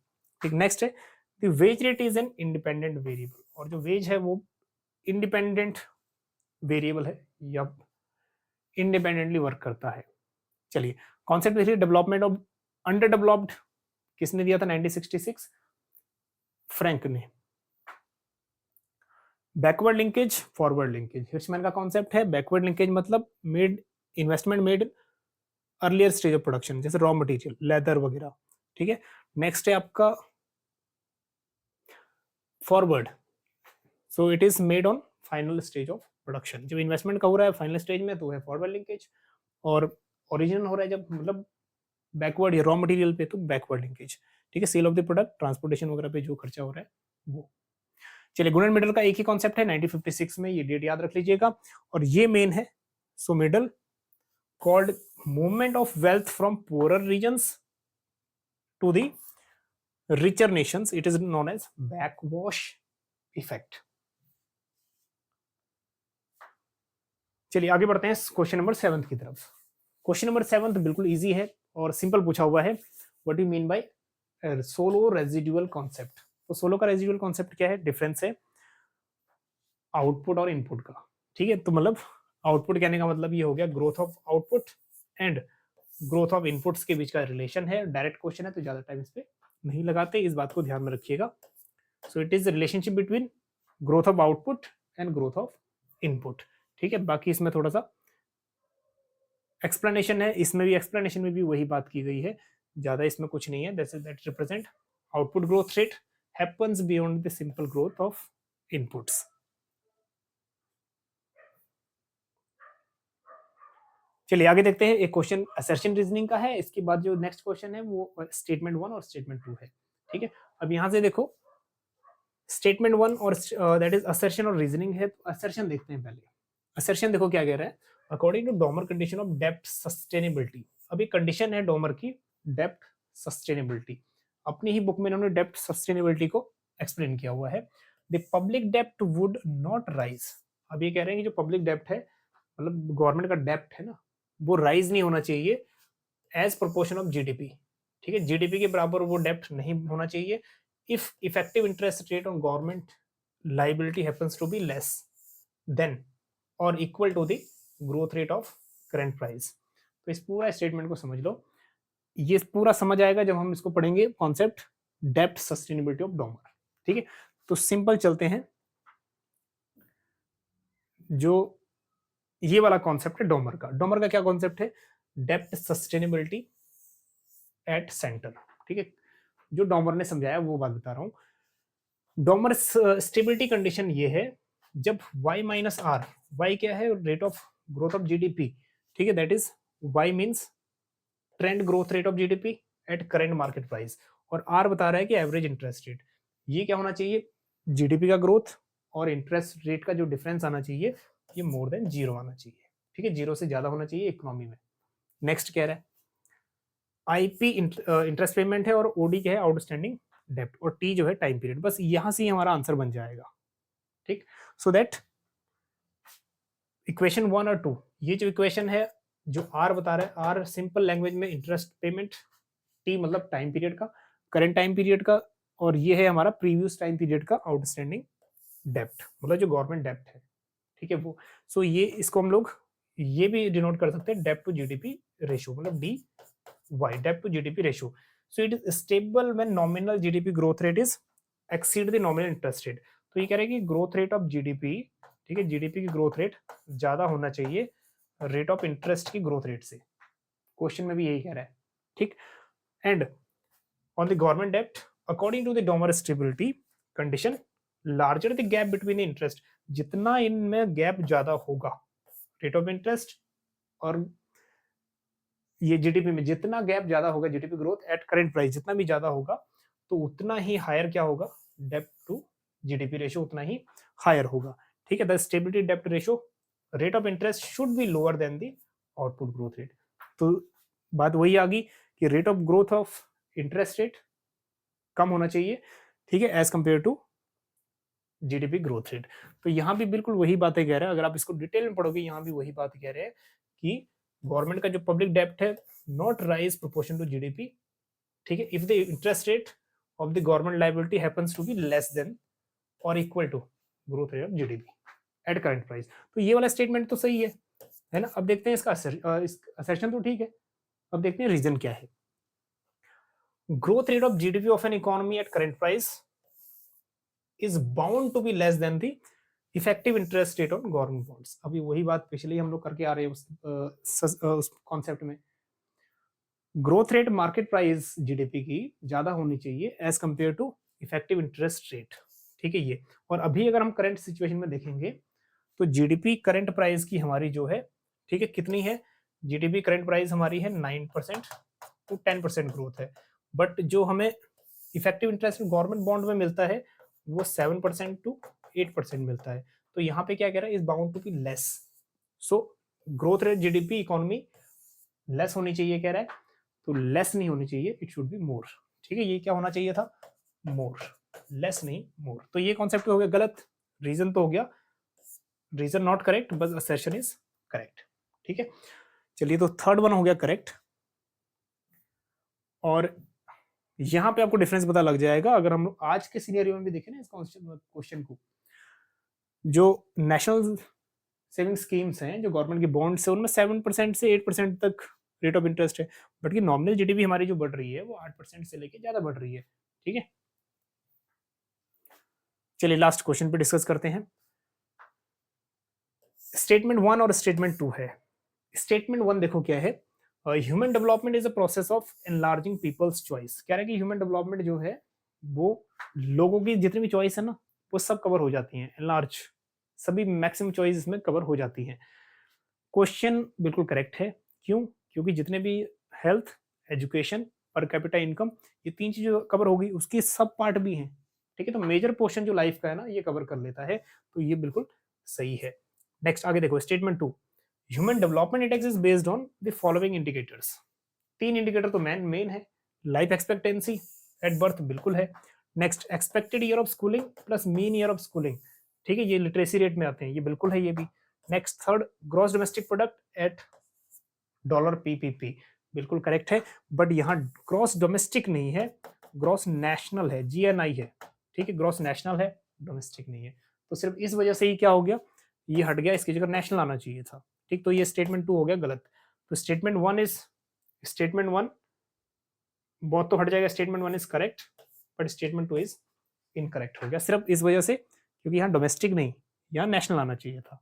ठीक। नेक्स्ट है, the wage rate is an independent variable, और जो वेज है वो इंडिपेंडेंट वेरिएबल है या इंडिपेंडेंटली वर्क करता है। चलिए, कॉन्सेप्ट देखिए, डेवलपमेंट ऑफ अंडर डेवलप्ड किसने दिया था 1966, फ्रैंक ने। बैकवर्ड लिंकेज, फॉरवर्ड लिंकेज, हिर्शमैन का कॉन्सेप्ट है। बैकवर्ड लिंकेज मतलब made investment made earlier stage of production, जैसे रॉ मटेरियल, लेदर वगैरह, ठीक है। नेक्स्ट है आपका forward, so it is made on final stage of production, जब इन्वेस्टमेंट का हो रहा है फाइनल स्टेज में तो है फॉरवर्ड लिंकेज, और ओरिजिनल हो रहा है जब मतलब बैकवर्ड या रॉ मटेरियल पे तो बैकवर्ड लिंकेज, ठीक है, sale of the product, transportation वगैरह पे जो खर्चा हो रहा है वो। चलिए, गुड एंड मिडल का एक ही कॉन्सेप्ट है 1956 में, ये डेट याद रख लीजिएगा, और ये मेन है। So middle called movement of wealth from poorer regions to the richer nations, it is known as backwash effect। चलिए आगे बढ़ते हैं क्वेश्चन नंबर 7 की तरफ। क्वेश्चन नंबर 7 बिल्कुल इजी है और सिंपल पूछा हुआ है, what you mean by solo residual concept. तो सोलो का रेजिडुअल कॉन्सेप्ट क्या है, डिफरेंस है आउटपुट और इनपुट का, ठीक है। तो मतलब आउटपुट कहने का मतलब ये हो गया growth of output and growth of inputs के बीच का रिलेशन है। डायरेक्ट क्वेश्चन है तो ज्यादा टाइम इस पे नहीं लगाते, इस बात को ध्यान में रखिएगा। सो it is relationship between growth of output and growth of input, ठीक है। बाकी इसमें थोड़ा सा एक्सप्लेनेशन है, इसमें भी एक्सप्लेनेशन में भी वही बात की गई है, ज्यादा इसमें कुछ नहीं है। That represent output growth rate happens beyond the simple growth of inputs. चलिए आगे देखते हैं, एक क्वेश्चन असर्शन रीजनिंग का है, इसके बाद जो नेक्स्ट क्वेश्चन है वो स्टेटमेंट 1 और स्टेटमेंट 2 है, ठीक है। अब यहाँ से देखो स्टेटमेंट 1 और दैट इज असर्शन और रीजनिंग है, तो असर्शन देखते हैं पहले। असर्शन देखो क्या कह रहा है, according to Domar condition of डेप्थ सस्टेनेबिलिटी। अभी कंडीशन है डॉमर की डेप्थ सस्टेनेबिलिटी, अपनी ही बुक में इन्होंने डेप्थ सस्टेनेबिलिटी को एक्सप्लेन किया हुआ है। The public depth would not rise. अब ये कह रहे हैं कि जो पब्लिक डेप्थ है, मतलब गवर्नमेंट का डेप्थ है ना, वो राइज नहीं होना चाहिए एज प्रोपोर्शन ऑफ जीडीपी, ठीक है, जीडीपी के बराबर वो डेप्थ नहीं होना चाहिए if effective interest rate on government liability happens to be less than or equal to the growth rate of current price। तो इस पूरा स्टेटमेंट को समझ लो, ये पूरा समझ आएगा जब हम इसको पढ़ेंगे concept depth sustainability of Domar, ठीक है। तो सिंपल चलते हैं, जो ये वाला कॉन्सेप्ट है डॉमर का। डॉमर का क्या कॉन्सेप्ट है, डेप्थ सस्टेनेबिलिटी एट सेंटर, ठीक है। जो डॉमर ने समझाया वो बात बता रहा हूं। डॉमर स्टेबिलिटी कंडीशन ये है जब y माइनस आर, y क्या है, rate of growth of GDP, ठीक है, that is y means trend growth rate of GDP at current market price, और r बता रहा है कि एवरेज इंटरेस्ट रेट। ये क्या होना चाहिए, जीडीपी का ग्रोथ और इंटरेस्ट रेट का जो डिफरेंस आना चाहिए ये मोर देन 0 आना चाहिए, ठीक है, 0 से ज्यादा होना चाहिए इकोनॉमी में। नेक्स्ट कह रहा है आईपी इंटरेस्ट पेमेंट है, और ओडी क्या है, आउटस्टैंडिंग डेप्ट, और टी जो है टाइम पीरियड। बस यहां से ही हमारा आंसर बन जाएगा, ठीक। सो दैट इक्वेशन 1 और 2, ये जो इक्वेशन है जो आर बता रहा है, आर सिंपल लैंग्वेज में इंटरेस्ट पेमेंट, टी मतलब टाइम पीरियड का, करंट टाइम पीरियड का, और ये है हमारा प्रीवियस टाइम पीरियड का आउटस्टैंडिंग डेप्ट, मतलब जो गवर्नमेंट डेप्ट है, ठीक है वो। सो ये इसको हम लोग ये भी डिनोट कर सकते हैं डेप्ट टू जीडीपी रेशियो, मतलब डी वाई, डेप्ट to GDP ratio. So it is stable when nominal GDP growth rate is exceed the nominal interest rate. तो ये कह रहे हैं कि ग्रोथ रेट ऑफ जीडीपी, ठीक है, जीडीपी की ग्रोथ रेट ज्यादा होना चाहिए रेट ऑफ इंटरेस्ट की ग्रोथ रेट से। क्वेश्चन में भी यही कह रहा है, ठीक। एंड ऑन द गवर्नमेंट डेब्ट according to the Domar stability condition larger the gap between interest, जितना इनमें गैप ज्यादा होगा रेट ऑफ इंटरेस्ट और ये जीडीपी में, जितना गैप ज्यादा होगा GDP growth at current price जितना भी ज्यादा होगा, तो उतना ही हायर क्या होगा, डेब्ट टू जीडीपी रेशियो उतना ही हायर होगा, ठीक है। द स्टेबिलिटी डेब्ट ratio rate of interest should be lower than the output growth rate. तो बात वही आ गई कि rate of growth of interest rate कम होना चाहिए, ठीक है, as compare to GDP growth rate. तो यहाँ भी बिल्कुल वही बातें कह रहे हैं, अगर आप इसको डिटेल में पढ़ोगे यहाँ भी वही बात कह रहे हैं कि गवर्नमेंट का जो पब्लिक डेब्ट है not rise proportion to GDP, ठीक है, if the interest rate of the government liability happens to be less than और equal to growth rate of GDP at current price. तो ये वाला स्टेटमेंट तो सही है ना। अब देखते हैं इसका असर्शन तो ठीक है, अब देखते हैं रीजन क्या है। Growth rate of GDP of an economy eight current price is bound to be less than the effective interest rate on government bonds। अभी वही बात पिछले हम लोग करके आ रहे हैं उस कॉन्सेप्ट में। Growth rate market price GDP की ज्यादा होनी चाहिए as compare to effective interest rate, ठीक है ये। और अभी अगर हम करंट सिचुएशन में देखेंगे तो जीडीपी करंट प्राइस की हमारी जो है, ठीक है, कितनी है, जीडीपी करंट प्राइस हमारी है 9% टू 10% ग्रोथ है, बट जो हमें इफेक्टिव इंटरेस्ट गवर्नमेंट बॉन्ड में मिलता है वो 7% टू 8% मिलता है। तो यहाँ पे क्या कह रहा है, is bound to be less. So growth rate GDP economy less होनी चाहिए कह रहा है, तो लेस नहीं होनी चाहिए, इट शुड बी मोर, ठीक है। ये क्या होना चाहिए था, मोर, लेस नहीं मोर। तो ये कॉन्सेप्ट हो गया गलत, रीजन तो हो गया, रीजन नॉट करेक्ट, बस असर्शन इज करेक्ट, ठीक है। चलिए तो थर्ड वन हो गया करेक्ट। और यहाँ पे आपको डिफरेंस पता लग जाएगा अगर हम आज के सिनेरियो में भी देखें ना इस क्वेश्चन को। जो नेशनल सेविंग स्कीम्स हैं, जो गवर्नमेंट की बॉन्ड्स है, उनमें 7% से 8% तक रेट ऑफ इंटरेस्ट है, बट की नॉमिनल जीडीपी हमारी जो बढ़ रही है वो 8% से लेके ज्यादा बढ़ रही है, ठीक है। चलिए लास्ट क्वेश्चन पे डिस्कस करते हैं। स्टेटमेंट 1 और स्टेटमेंट 2 है। स्टेटमेंट 1 देखो क्या है, human development is a process of enlarging people's choice. कह रहा है कि ह्यूमन डेवलपमेंट जो है वो लोगों की जितनी भी चॉइस है ना वो सब कवर हो जाती हैं, एनलार्ज, सभी मैक्सिमम चॉइस इसमें कवर हो जाती हैं। क्वेश्चन बिल्कुल करेक्ट है, क्यों, क्योंकि जितने भी health, education, per capita income, ये तीन चीजें कवर होगी, उसकी सब पार्ट भी हैं, ठीक है। तो मेजर पोर्शन जो लाइफ का है ना ये कवर कर लेता है, तो ये बिल्कुल सही है। नेक्स्ट आगे देखो, statement 2, human development index is based on the following indicators. तीन इंडिकेटर तो मेन है। लाइफ एक्सपेक्टेंसी एट बर्थ बिल्कुल है। Next expected year of schooling plus mean year of schooling, ठीक है, ये लिटरेसी रेट में आते हैं, ये बिल्कुल है ये भी। Next third, gross domestic product at dollar PPP, बिल्कुल करेक्ट है, बट यहाँ ग्रॉस डोमेस्टिक नहीं है, ग्रॉस नेशनल है, जीएनआई है, ठीक है, ग्रॉस नेशनल है, डोमेस्टिक नहीं है। तो सिर्फ इस वजह से ही क्या हो गया, ये हट गया, इसकी जगह नेशनल आना चाहिए था, ठीक। तो ये स्टेटमेंट 2 हो गया गलत। तो स्टेटमेंट 1 इज, स्टेटमेंट 1 बहुत तो हट जाएगा, statement 1 is correct, but statement 2 is incorrect हो गया, सिर्फ इस वजह से क्योंकि यहाँ डोमेस्टिक नहीं, यहाँ नेशनल आना चाहिए था,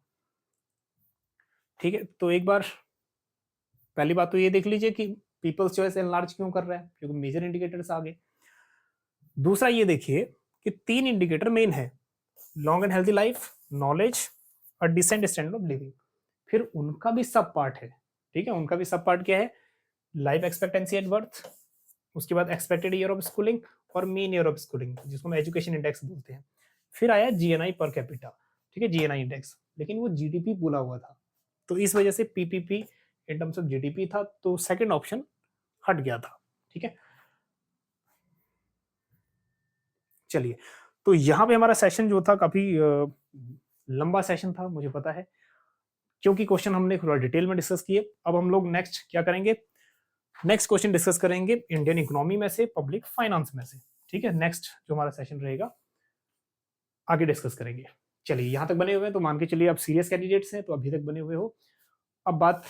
ठीक है। तो एक बार पहली बात तो ये देख लीजिए कि पीपल्स चॉइस एनलार्ज क्यों कर रहा है, क्योंकि मेजर इंडिकेटर्स आ गए। दूसरा ये देखिए कि तीन इंडिकेटर मेन है, long and healthy life, knowledge और डिसेंट स्टैंडर्ड ऑफ लिविंग। फिर उनका भी सब पार्ट है, ठीक है, उनका भी सब पार्ट क्या है, लाइफ एक्सपेक्टेंसी एट बर्थ, उसके बाद एक्सपेक्टेड ईयर ऑफ स्कूलिंग और मीन ईयर ऑफ स्कूलिंग, जिसको हम एजुकेशन इंडेक्स बोलते हैं। फिर आया जीएनआई पर कैपिटा, ठीक है, जीएनआई इंडेक्स, लेकिन वो जीडीपी बोला हुआ था, तो इस वजह से PPP in terms of GDP था, तो सेकंड ऑप्शन हट गया था, ठीक है। चलिए, तो यहाँ पे हमारा सेशन जो था काफी लंबा सेशन था, मुझे पता है, क्योंकि क्वेश्चन हमने थोड़ा डिटेल में डिस्कस किए। अब हम लोग नेक्स्ट क्या करेंगे, नेक्स्ट क्वेश्चन डिस्कस करेंगे इंडियन इकोनॉमी में से, पब्लिक फाइनेंस में से, ठीक है। नेक्स्ट जो हमारा सेशन रहेगा आगे डिस्कस करेंगे। चलिए यहाँ तक बने हुए हैं तो मान के चलिए आप सीरियस कैंडिडेट्स हैं, तो अभी तक बने हुए हो। अब बात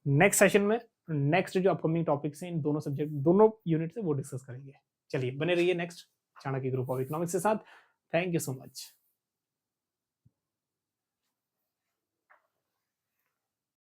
नेक्स्ट सेशन में नेक्स्ट जो अपकमिंग टॉपिक्स हैं इन दोनों सब्जेक्ट दोनों यूनिट से वो डिस्कस करेंगे। चलिए बने रहिए next Chanakya group of economics के साथ। Thank you so much.